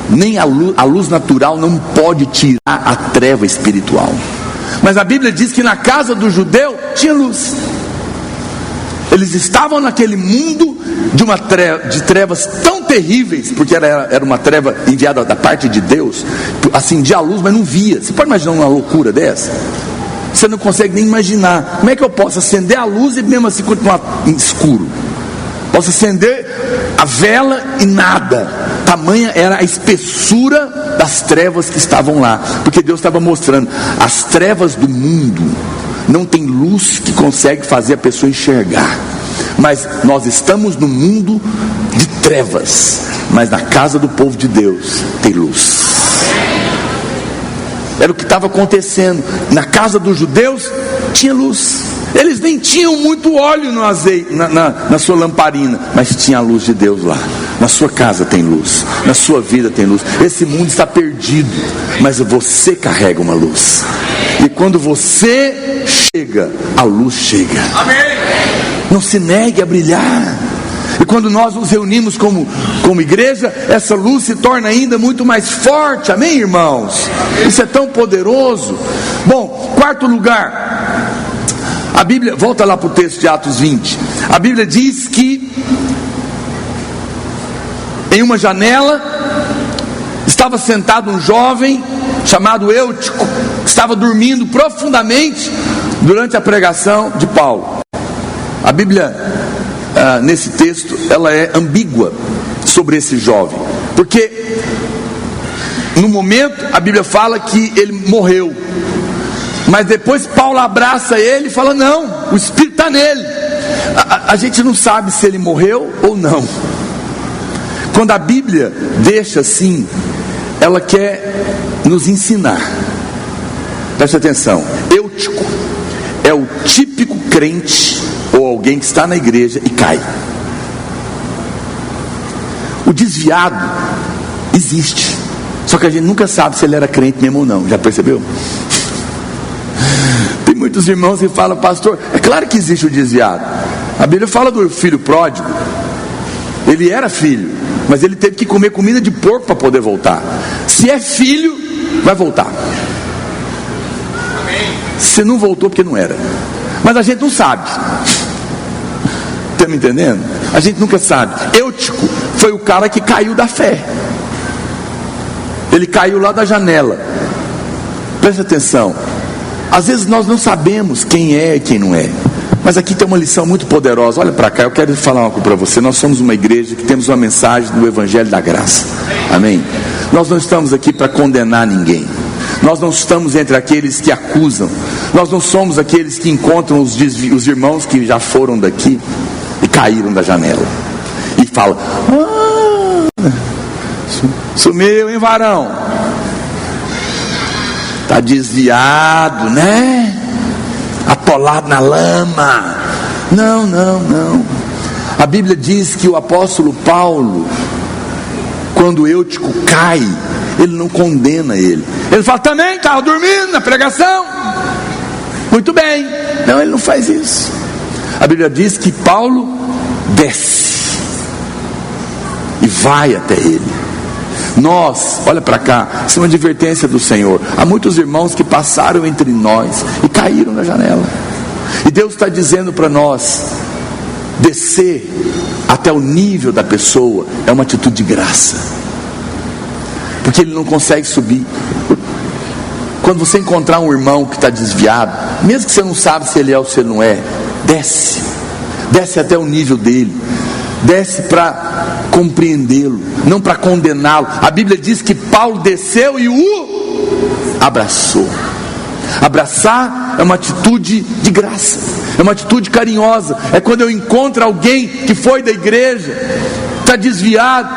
Nem a luz natural não pode tirar a treva espiritual. Mas a Bíblia diz que na casa do judeu tinha luz. Eles estavam naquele mundo de trevas tão terríveis, porque era uma treva enviada da parte de Deus. Acendia a luz, mas não via. Você pode imaginar uma loucura dessa? Você não consegue nem imaginar. Como é que eu posso acender a luz e mesmo assim continuar escuro? Posso acender a vela e nada. Tamanha era a espessura das trevas que estavam lá. Porque Deus estava mostrando, as trevas do mundo não tem luz que consegue fazer a pessoa enxergar. Mas nós estamos no mundo de trevas, mas na casa do povo de Deus tem luz. Era o que estava acontecendo. Na casa dos judeus tinha luz. Eles nem tinham muito óleo no azeite, na sua lamparina, mas tinha a luz de Deus lá. Na sua casa tem luz, na sua vida tem luz. Esse mundo está perdido, mas você carrega uma luz. E quando você chega, a luz chega. Amém. Não se negue a brilhar. E quando nós nos reunimos como igreja, essa luz se torna ainda muito mais forte. Amém, irmãos? Isso é tão poderoso. Bom, 4º lugar, a Bíblia, volta lá para o texto de Atos 20. A Bíblia diz que em uma janela estava sentado um jovem chamado Eutico, que estava dormindo profundamente durante a pregação de Paulo. A Bíblia, nesse texto, ela é ambígua sobre esse jovem, porque no momento a Bíblia fala que ele morreu, mas depois Paulo abraça ele e fala, não, o Espírito está nele. A gente não sabe se ele morreu ou não. Quando a Bíblia deixa assim, ela quer nos ensinar. Preste atenção, Eutico é o típico crente ou alguém que está na igreja e cai. O desviado existe, só que a gente nunca sabe se ele era crente mesmo ou não. Já percebeu? Tem muitos irmãos que falam, pastor, é claro que existe o desviado. A Bíblia fala do filho pródigo. Ele era filho, mas ele teve que comer comida de porco para poder voltar. Se é filho, vai voltar. Se não voltou, porque não era. Mas a gente não sabe. Está me entendendo? A gente nunca sabe. Eutico foi o cara que caiu da fé. Ele caiu lá da janela. Preste atenção. Às vezes nós não sabemos quem é e quem não é. Mas aqui tem uma lição muito poderosa. Olha para cá, eu quero falar uma coisa para você. Nós somos uma igreja que temos uma mensagem do Evangelho da Graça. Amém? Nós não estamos aqui para condenar ninguém. Nós não estamos entre aqueles que acusam. Nós não somos aqueles que encontram os irmãos que já foram daqui e caíram da janela e falam, sumiu, hein, varão? Está desviado, né? Atolado na lama. Não. A Bíblia diz que o apóstolo Paulo, quando Eutico cai, ele não condena ele. Ele fala, também estava dormindo na pregação. Muito bem. Não, ele não faz isso. A Bíblia diz que Paulo desce e vai até ele. Nós, olha para cá, isso é uma advertência do Senhor. Há muitos irmãos que passaram entre nós e caíram na janela. E Deus está dizendo para nós: descer até o nível da pessoa é uma atitude de graça, porque ele não consegue subir. Quando você encontrar um irmão que está desviado, mesmo que você não sabe se ele é ou se ele não é, desce até o nível dele, desce para compreendê-lo, não para condená-lo. A Bíblia diz que Paulo desceu e o abraçou. Abraçar é uma atitude de graça, é uma atitude carinhosa. É quando eu encontro alguém que foi da igreja, está desviado,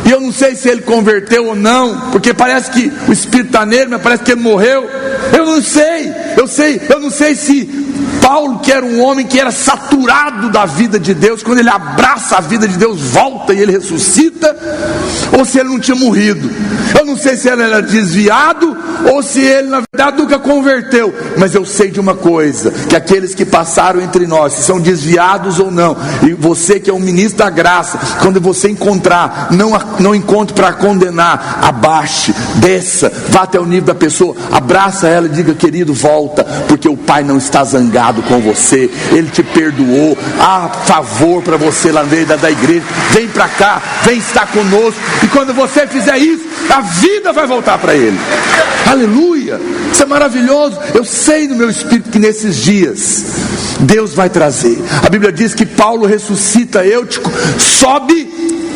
e eu não sei se ele converteu ou não, porque parece que o espírito está nele, mas parece que ele morreu. Eu não sei se Paulo, que era um homem que era saturado da vida de Deus, quando ele abraça a vida de Deus, volta e ele ressuscita, ou se ele não tinha morrido. Eu não sei se ele era desviado, ou se ele na verdade nunca converteu. Mas eu sei de uma coisa, que aqueles que passaram entre nós, se são desviados ou não, e você que é um ministro da graça, quando você encontrar, não encontre para condenar, abaixe, desça, vá até o nível da pessoa, abraça ela e diga: querido, volta, porque o Pai não está zangado com você, Ele te perdoou. Há favor para você lá no meio da igreja. Vem para cá, vem estar conosco. E quando você fizer isso, a vida vai voltar para Ele. Aleluia, isso é maravilhoso. Eu sei no meu espírito que nesses dias Deus vai trazer. A Bíblia diz que Paulo ressuscita Eutico, sobe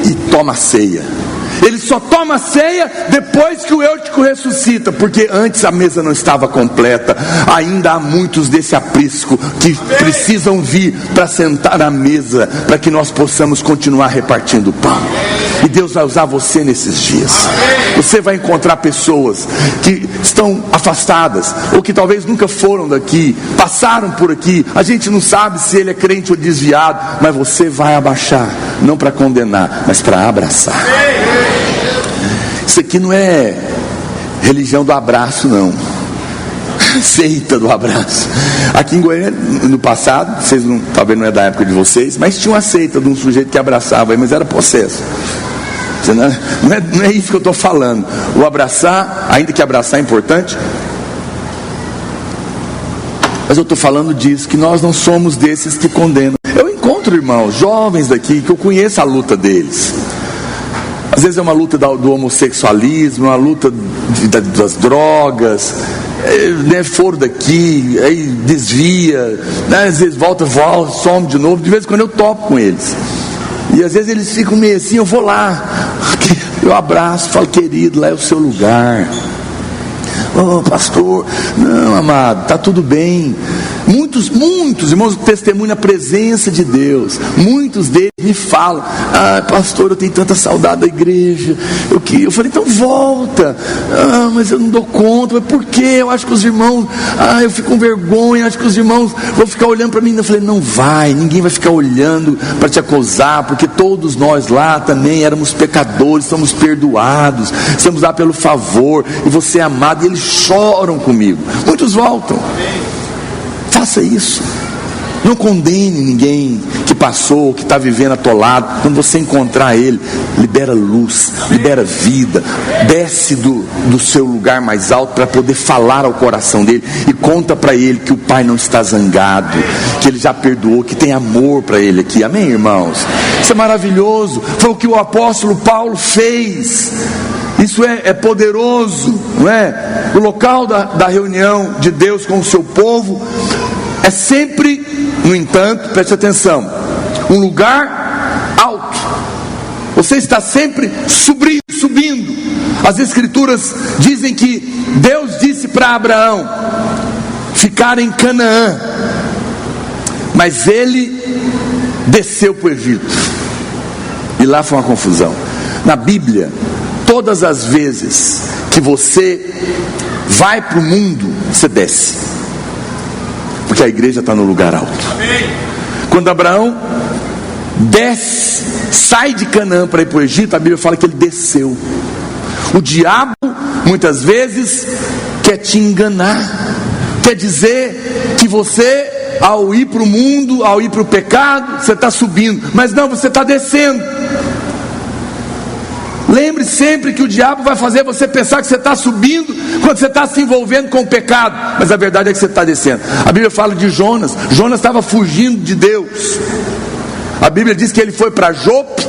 e toma ceia. Ele só toma ceia depois que o Eutico ressuscita, porque antes a mesa não estava completa. Ainda há muitos desse aprisco que precisam vir para sentar à mesa, para que nós possamos continuar repartindo o pão. E Deus vai usar você nesses dias. Você vai encontrar pessoas que estão afastadas, ou que talvez nunca foram daqui, passaram por aqui. A gente não sabe se ele é crente ou desviado, mas você vai abaixar, não para condenar, mas para abraçar. Isso aqui não é religião do abraço, não. Seita do abraço. Aqui em Goiânia, no passado, vocês não, talvez não é da época de vocês, mas tinha uma seita de um sujeito que abraçava, mas era possesso. Não é isso que eu estou falando. O abraçar, ainda que abraçar é importante, mas eu estou falando disso, que nós não somos desses que condenam. Eu encontro irmãos jovens daqui, que eu conheço a luta deles. Às vezes é uma luta do homossexualismo, uma luta das drogas, né, foram daqui, aí desvia, né, às vezes volta, some de novo. De vez em quando eu topo com eles, e às vezes eles ficam meio assim, eu vou lá, eu abraço, falo: querido, lá é o seu lugar. Oh, pastor, não, amado, está tudo bem. Muitos irmãos testemunham a presença de Deus. Muitos deles me falam: ah, pastor, eu tenho tanta saudade da igreja. Eu falei: então volta. Ah, mas eu não dou conta. Mas por quê? Eu acho que os irmãos, eu fico com vergonha, acho que os irmãos vão ficar olhando para mim. Eu falei: não vai, ninguém vai ficar olhando para te acusar, porque todos nós lá também éramos pecadores, somos perdoados, estamos lá pelo favor, e você é amado. E eles choram comigo. Muitos voltam. Faça isso. Não condene ninguém que passou, que está vivendo atolado. Quando você encontrar ele, libera luz, libera vida. Desce do seu lugar mais alto para poder falar ao coração dele, e conta para ele que o Pai não está zangado, que ele já perdoou, que tem amor para ele aqui. Amém, irmãos? Isso é maravilhoso. Foi o que o apóstolo Paulo fez. Isso é poderoso, não é? O local da reunião de Deus com o seu povo é sempre, no entanto, preste atenção, um lugar alto. Você está sempre subindo. As escrituras dizem que Deus disse para Abraão ficar em Canaã, mas ele desceu para o Egito, e lá foi uma confusão. Na Bíblia, todas as vezes que você vai para o mundo, você desce, porque a igreja está no lugar alto. Quando Abraão desce, sai de Canaã para ir para o Egito, a Bíblia fala que ele desceu. O diabo muitas vezes quer te enganar, quer dizer que você, ao ir para o mundo, ao ir para o pecado, você está subindo, mas não, você está descendo. Lembre sempre que o diabo vai fazer você pensar que você está subindo quando você está se envolvendo com o pecado, mas a verdade é que você está descendo. A Bíblia fala de Jonas. Jonas estava fugindo de Deus. A Bíblia diz que ele foi para Jope,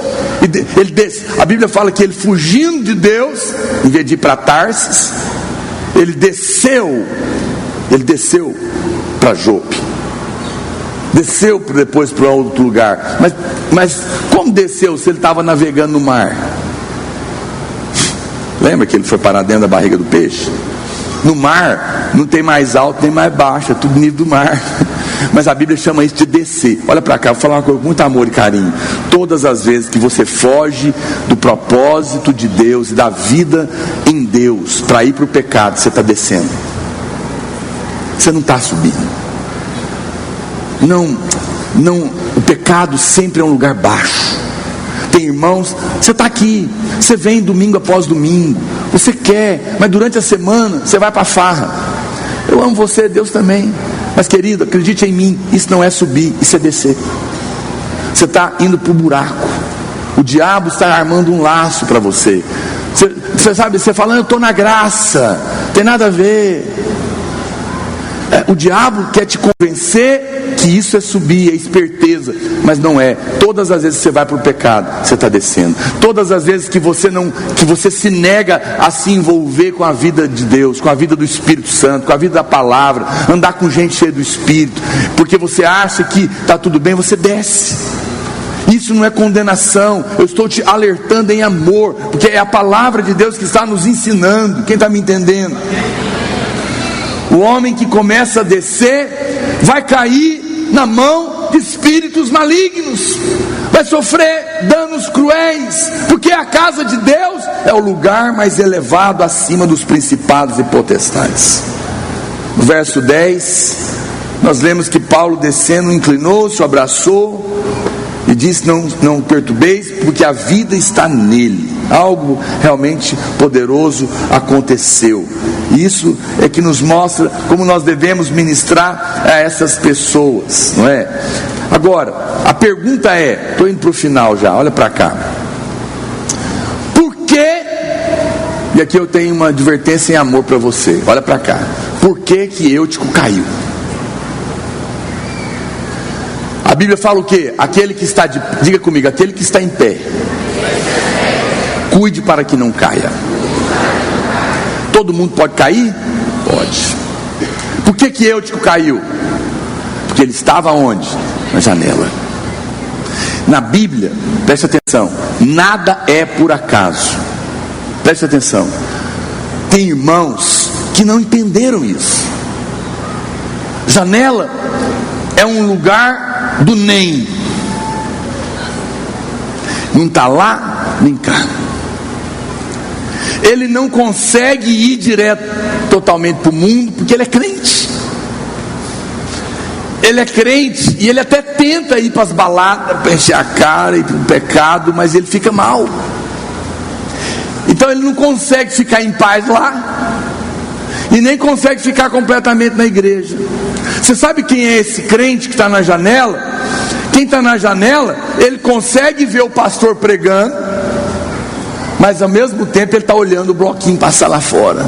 a Bíblia fala que ele fugindo de Deus, em vez de ir para Tarsis, ele desceu para Jope, desceu depois para outro lugar. Mas como desceu se ele estava navegando no mar? Lembra que ele foi parar dentro da barriga do peixe? No mar não tem mais alto nem mais baixo, é tudo nível do mar. Mas a Bíblia chama isso de descer. Olha para cá, vou falar uma coisa com muito amor e carinho. Todas as vezes que você foge do propósito de Deus e da vida em Deus para ir para o pecado, você está descendo. Você não está subindo. Não, o pecado sempre é um lugar baixo. Tem irmãos, você está aqui, você vem domingo após domingo, você quer, mas durante a semana você vai para a farra. Eu amo você, Deus também. Mas querido, acredite em mim, isso não é subir, isso é descer. Você está indo para o buraco. O diabo está armando um laço para você. Você sabe, você falando, eu estou na graça, tem nada a ver. O diabo quer te convencer que isso é subir, é esperteza, mas não é. Todas as vezes que você vai para o pecado, você está descendo. Todas as vezes que você se nega a se envolver com a vida de Deus, com a vida do Espírito Santo, com a vida da palavra, andar com gente cheia do Espírito, porque você acha que está tudo bem, você desce. Isso não é condenação, eu estou te alertando em amor, porque é a palavra de Deus que está nos ensinando. Quem está me entendendo? O homem que começa a descer vai cair na mão de espíritos malignos, vai sofrer danos cruéis, porque a casa de Deus é o lugar mais elevado acima dos principados e potestades. No verso 10, nós lemos que Paulo descendo inclinou-se, o abraçou e disse: não perturbeis, porque a vida está nele. Algo realmente poderoso aconteceu. Isso é que nos mostra como nós devemos ministrar a essas pessoas, não é? Agora, a pergunta é, estou indo para o final já, olha para cá. Por que, e aqui eu tenho uma advertência em amor para você, olha para cá. Por que Eutico caiu? A Bíblia fala o quê? Aquele que está diga comigo, aquele que está em pé, cuide para que não caia. Todo mundo pode cair? Pode. Por que Eutico caiu? Porque ele estava onde? Na janela. Na Bíblia, preste atenção, nada é por acaso. Preste atenção. Tem irmãos que não entenderam isso. Janela é um lugar do nem. Não está lá, nem cá. Ele não consegue ir direto totalmente para o mundo, porque ele é crente. Ele é crente e ele até tenta ir para as baladas, para encher a cara e para o pecado, mas ele fica mal. Então ele não consegue ficar em paz lá, e nem consegue ficar completamente na igreja. Você sabe quem é esse crente que está na janela? Quem está na janela, ele consegue ver o pastor pregando, mas ao mesmo tempo ele está olhando o bloquinho passar lá fora.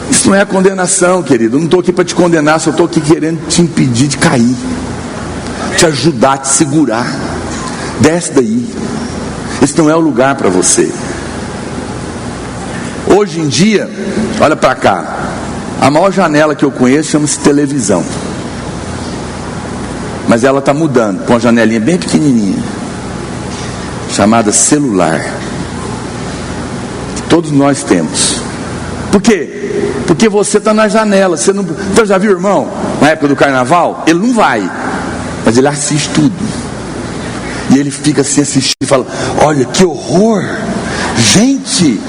Isso não é condenação, querido. Eu não estou aqui para te condenar, só estou aqui querendo te impedir de cair, te ajudar, te segurar. Desce daí. Esse não é o lugar para você. Hoje em dia, olha para cá, a maior janela que eu conheço chama-se televisão, mas ela está mudando com uma janelinha bem pequenininha, chamada celular, que todos nós temos. Por quê? Porque você está na janela. Você não... Então, já viu, irmão, na época do carnaval? Ele não vai, mas ele assiste tudo. E ele fica assim assistindo e fala: olha que horror, gente,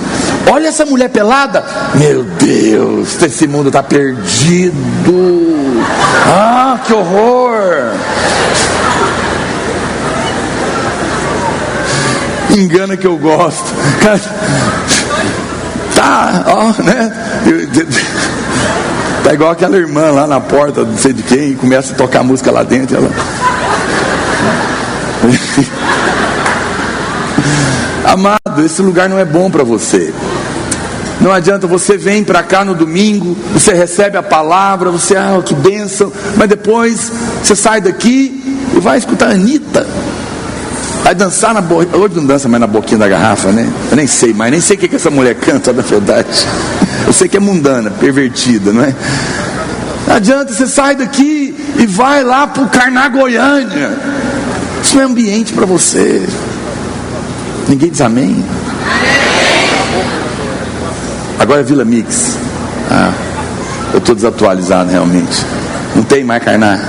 olha essa mulher pelada, meu Deus, esse mundo está perdido, ah, que horror. Engana que eu gosto. Tá, ó, né? Tá igual aquela irmã lá na porta, não sei de quem, e começa a tocar música lá dentro. Ela... Amado, esse lugar não é bom para você. Não adianta, você vem para cá no domingo, você recebe a palavra, você, que bênção, mas depois você sai daqui e vai escutar a Anitta, vai dançar na boquinha, hoje não dança mais na boquinha da garrafa, né? Eu nem sei o que essa mulher canta, na verdade. Eu sei que é mundana, pervertida, não é? Não adianta, você sai daqui e vai lá pro Carná Goiânia. Isso não é ambiente para você. Ninguém diz amém? Agora é Vila Mix. Eu estou desatualizado realmente. Não tem mais Carná.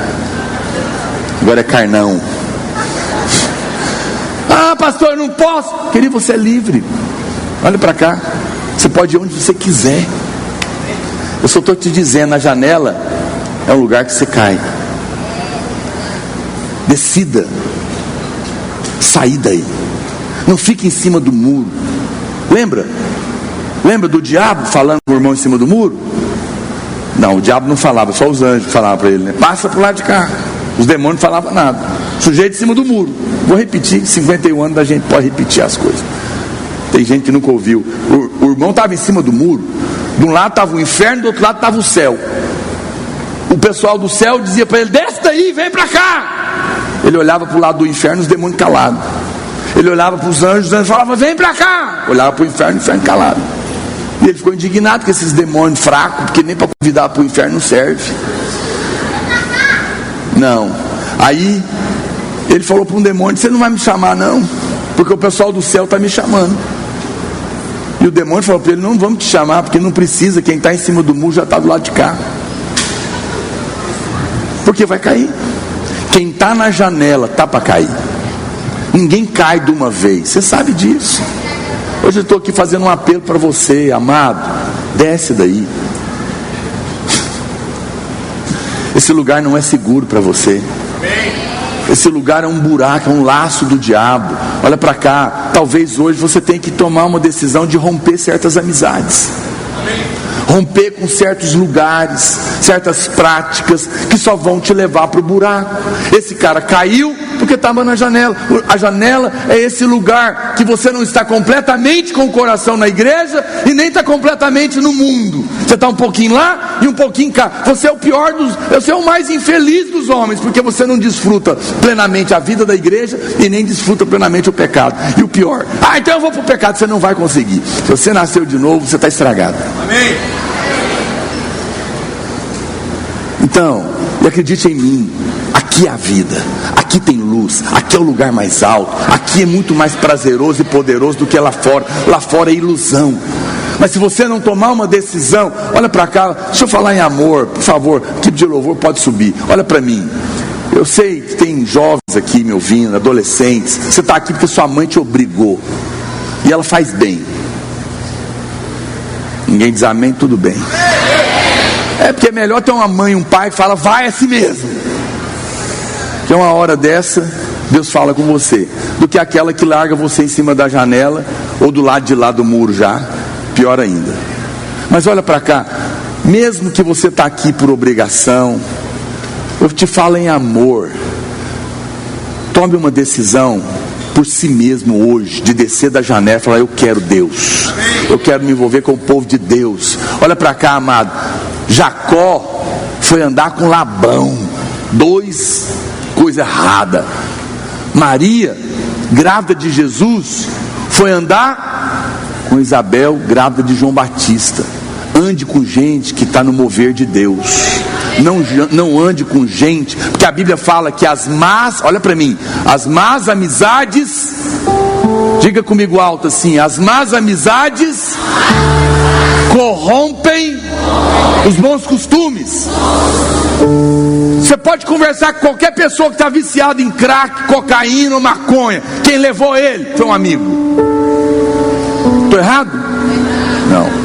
Agora é Carnão. Pastor, eu não posso. Querido, você é livre. Olha para cá. Você pode ir onde você quiser. Eu só estou te dizendo, a janela é um lugar que você cai. Decida sair daí. Não fique em cima do muro. Lembra do diabo falando com o irmão em cima do muro? Não, o diabo não falava, só os anjos falavam para ele, né? Passa para o lado de cá. Os demônios não falavam nada. Sujeito em cima do muro. Vou repetir, 51 anos a gente pode repetir as coisas. Tem gente que nunca ouviu. O irmão estava em cima do muro. De um lado estava o inferno, do outro lado estava o céu. O pessoal do céu dizia para ele, desce daí, vem para cá. Ele olhava para o lado do inferno, os demônios calados. Ele olhava para os anjos falavam, vem para cá. Olhava para o inferno calado. E ele ficou indignado com esses demônios fracos, porque nem para convidar para o inferno não serve. Não. Aí ele falou para um demônio, você não vai me chamar não, porque o pessoal do céu está me chamando. E o demônio falou para ele, não vamos te chamar, porque não precisa, quem está em cima do muro já está do lado de cá. Porque vai cair. Quem está na janela está para cair. Ninguém cai de uma vez, você sabe disso. Hoje eu estou aqui fazendo um apelo para você, amado, desce daí. Esse lugar não é seguro para você. Esse lugar é um buraco, é um laço do diabo. Olha para cá, talvez hoje você tenha que tomar uma decisão de romper certas amizades. Romper com certos lugares, certas práticas que só vão te levar para o buraco. Esse cara caiu porque estava na janela. A janela é esse lugar que você não está completamente com o coração na igreja e nem está completamente no mundo. Você está um pouquinho lá e um pouquinho cá. Você é o pior você é o mais infeliz dos homens, porque você não desfruta plenamente a vida da igreja e nem desfruta plenamente o pecado. E o pior, então eu vou para o pecado. Você não vai conseguir. Se você nasceu de novo, você está estragado. Amém. Então, acredite em mim, aqui é a vida, aqui tem luz, aqui é o lugar mais alto, aqui é muito mais prazeroso e poderoso do que lá fora é ilusão. Mas se você não tomar uma decisão, olha para cá, deixa eu falar em amor, por favor, o tipo de louvor pode subir, olha para mim. Eu sei que tem jovens aqui me ouvindo, adolescentes, você está aqui porque sua mãe te obrigou, e ela faz bem. Ninguém diz amém, tudo bem. É porque é melhor ter uma mãe e um pai que fala, vai assim mesmo. Que uma hora dessa, Deus fala com você, do que aquela que larga você em cima da janela, ou do lado de lá do muro já, pior ainda. Mas olha para cá, mesmo que você está aqui por obrigação, eu te falo em amor. Tome uma decisão por si mesmo hoje, de descer da janela e falar, eu quero Deus, eu quero me envolver com o povo de Deus. Olha para cá, amado, Jacó foi andar com Labão, coisa errada. Maria, grávida de Jesus, foi andar com Isabel, grávida de João Batista. Ande com gente que está no mover de Deus. Não ande com gente, porque a Bíblia fala que olha para mim, as más amizades, diga comigo alto assim, as más amizades corrompem os bons costumes. Você pode conversar com qualquer pessoa que está viciada em crack, cocaína ou maconha. Quem levou ele foi um amigo. Estou errado? Não.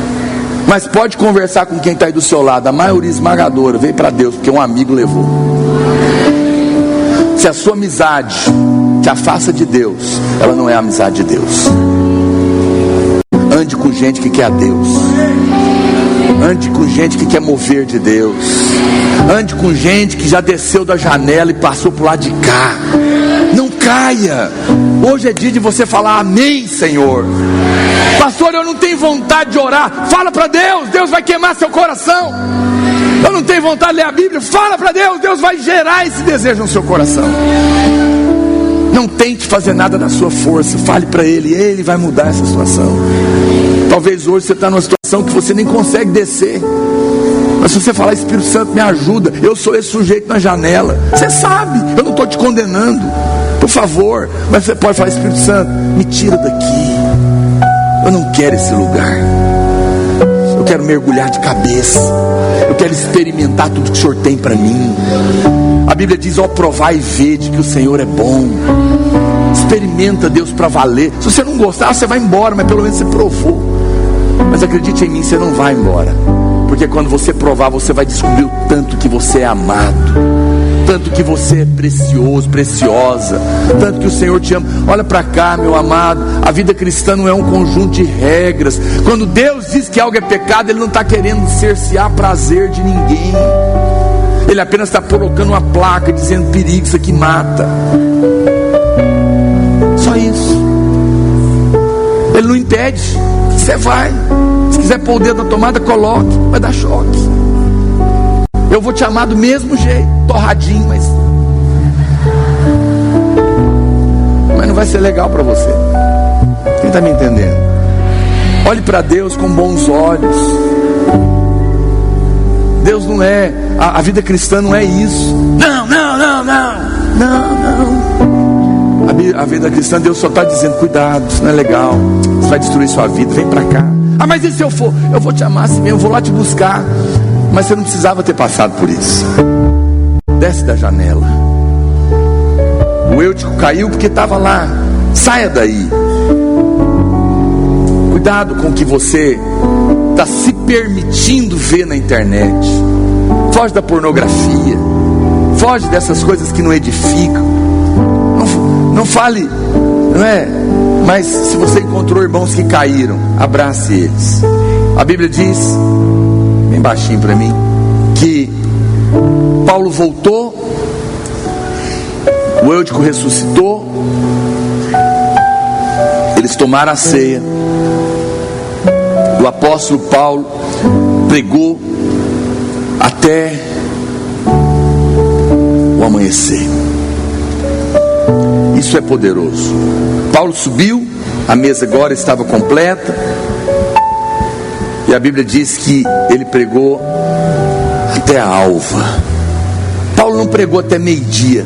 Mas pode conversar com quem está aí do seu lado. A maioria esmagadora veio para Deus porque um amigo levou. Se a sua amizade te afasta de Deus, ela não é a amizade de Deus. Ande com gente que quer a Deus. Ande com gente que quer mover de Deus. Ande com gente que já desceu da janela e passou para o lado de cá. Não caia. Hoje é dia de você falar amém, Senhor. Pastor, eu não tenho vontade de orar. Fala para Deus, Deus vai queimar seu coração. Eu não tenho vontade de ler a Bíblia. Fala para Deus, Deus vai gerar esse desejo no seu coração. Não tente fazer nada na sua força. Fale para Ele, Ele vai mudar essa situação. Talvez hoje você está numa situação que você nem consegue descer. Mas se você falar, Espírito Santo, me ajuda. Eu sou esse sujeito na janela. Você sabe, eu não estou te condenando. Por favor. Mas você pode falar, Espírito Santo, me tira daqui. Eu não quero esse lugar. Eu quero mergulhar de cabeça. Eu quero experimentar tudo que o Senhor tem para mim. A Bíblia diz, ó, provai e vede que o Senhor é bom. Experimenta Deus para valer. Se você não gostar, você vai embora, mas pelo menos você provou. Mas acredite em mim, você não vai embora. Porque quando você provar, você vai descobrir o tanto que você é amado, tanto que você é precioso, preciosa, tanto que o Senhor te ama. Olha para cá, meu amado. A vida cristã não é um conjunto de regras. Quando Deus diz que algo é pecado, Ele não está querendo cercear prazer de ninguém. Ele apenas está colocando uma placa dizendo perigo, isso aqui mata. Só isso. Ele não impede. Você vai. Se quiser pôr o dedo na tomada, coloque. Vai dar choque. Eu vou te amar do mesmo jeito. Torradinho, mas não vai ser legal para você. Quem está me entendendo? Olhe para Deus com bons olhos. Deus não é, a vida cristã não é isso. Não. A vida cristã, Deus só está dizendo, cuidado, isso não é legal, isso vai destruir sua vida, vem para cá. Ah, mas e se eu for? Eu vou te amar assim mesmo, eu vou lá te buscar. Mas você não precisava ter passado por isso. Desce da janela. O Eutico caiu porque estava lá. Saia daí. Cuidado com o que você está se permitindo ver na internet. Foge da pornografia. Foge dessas coisas que não edificam. Não fale, não é? Mas se você encontrou irmãos que caíram, abrace eles. A Bíblia diz, bem baixinho para mim, que Paulo voltou, o Eutico ressuscitou, eles tomaram a ceia. O apóstolo Paulo pregou até o amanhecer. Isso é poderoso. Paulo subiu, a mesa agora estava completa, e a Bíblia diz que ele pregou até a alva. Paulo não pregou até meio-dia,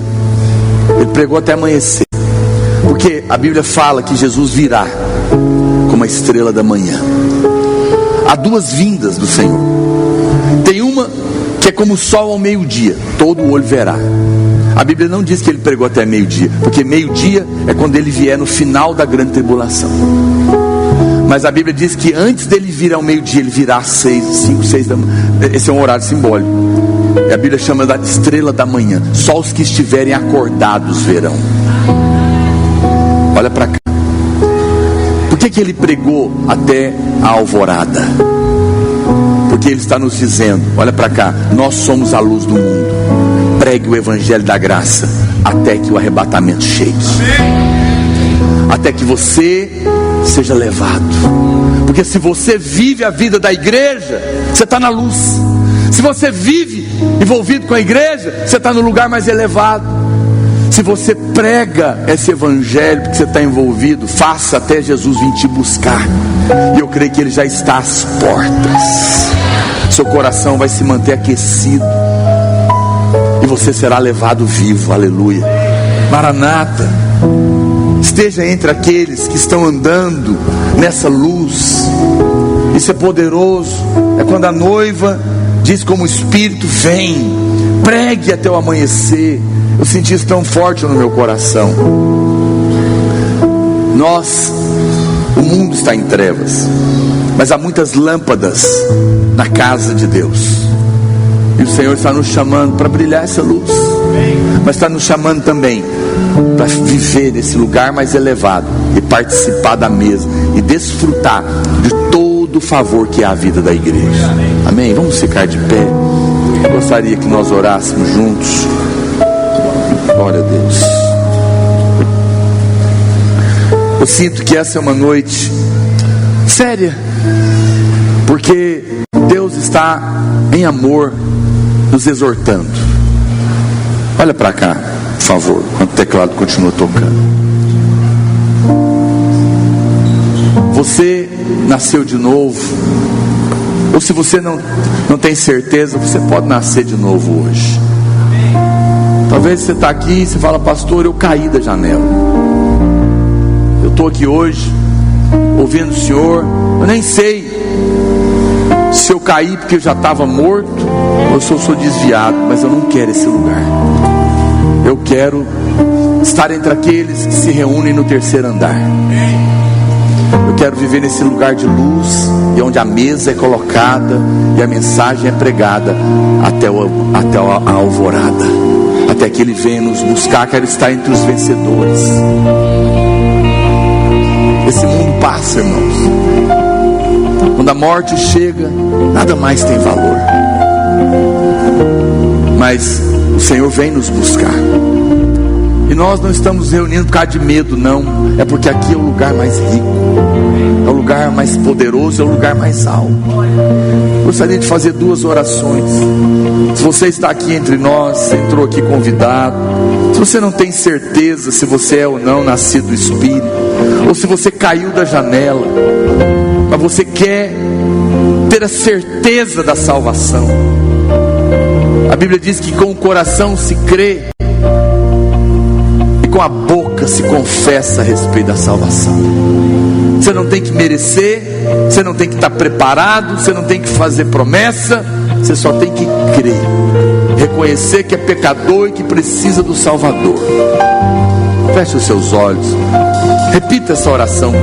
ele pregou até amanhecer, porque a Bíblia fala que Jesus virá como a estrela da manhã. Há duas vindas do Senhor. Tem uma que é como o sol ao meio-dia, todo o olho verá. A Bíblia não diz que ele pregou até meio-dia, porque meio-dia é quando ele vier no final da grande tribulação. Mas a Bíblia diz que antes dele vir ao meio-dia, ele virá às 5, 6 da manhã. Esse é um horário simbólico. E a Bíblia chama da estrela da manhã. Só os que estiverem acordados verão. Olha para cá. Por que ele pregou até a alvorada? Porque ele está nos dizendo, olha para cá, nós somos a luz do mundo. Pregue o evangelho da graça até que o arrebatamento chegue, até que você seja levado. Porque se você vive a vida da igreja, você está na luz. Se você vive envolvido com a igreja, você está no lugar mais elevado. Se você prega esse evangelho porque você está envolvido, faça até Jesus vir te buscar. E eu creio que Ele já está às portas. Seu coração vai se manter aquecido e você será levado vivo, aleluia. Maranata, esteja entre aqueles que estão andando nessa luz. Isso é poderoso. É quando a noiva diz como o Espírito vem, pregue até o amanhecer. Eu senti isso tão forte no meu coração. O mundo está em trevas, mas há muitas lâmpadas na casa de Deus. E o Senhor está nos chamando para brilhar essa luz, mas está nos chamando também para viver nesse lugar mais elevado e participar da mesa e desfrutar de todo o favor que é a vida da igreja. Amém? Vamos ficar de pé. Eu gostaria que nós orássemos juntos. Glória a Deus. Eu sinto que essa é uma noite séria, porque Deus está em amor nos exortando. Olha para cá, por favor, enquanto o teclado continua tocando. Você nasceu de novo, ou se você não tem certeza, você pode nascer de novo hoje. Talvez você está aqui e você fala: pastor, eu caí da janela. Eu estou aqui hoje, ouvindo o Senhor. Eu nem sei se eu caí porque eu já estava morto, ou se eu sou desviado, mas eu não quero esse lugar. Eu quero estar entre aqueles que se reúnem no terceiro andar. Eu quero viver nesse lugar de luz, e onde a mesa é colocada e a mensagem é pregada até a alvorada, até que Ele venha nos buscar. Quero estar entre os vencedores. Esse mundo passa, irmãos. Quando a morte chega, nada mais tem valor. Mas o Senhor vem nos buscar. E nós não estamos reunindo por causa de medo, não. É porque aqui é o lugar mais rico, é o lugar mais poderoso, é o lugar mais alto. Gostaria de fazer 2 orações. Se você está aqui entre nós, você entrou aqui convidado, se você não tem certeza se você é ou não nascido do Espírito, ou se você caiu da janela, mas você quer ter a certeza da salvação. A Bíblia diz que com o coração se crê, com a boca se confessa a respeito da salvação. Você não tem que merecer, você não tem que estar preparado, você não tem que fazer promessa, você só tem que crer, reconhecer que é pecador e que precisa do Salvador. Feche os seus olhos, repita essa oração.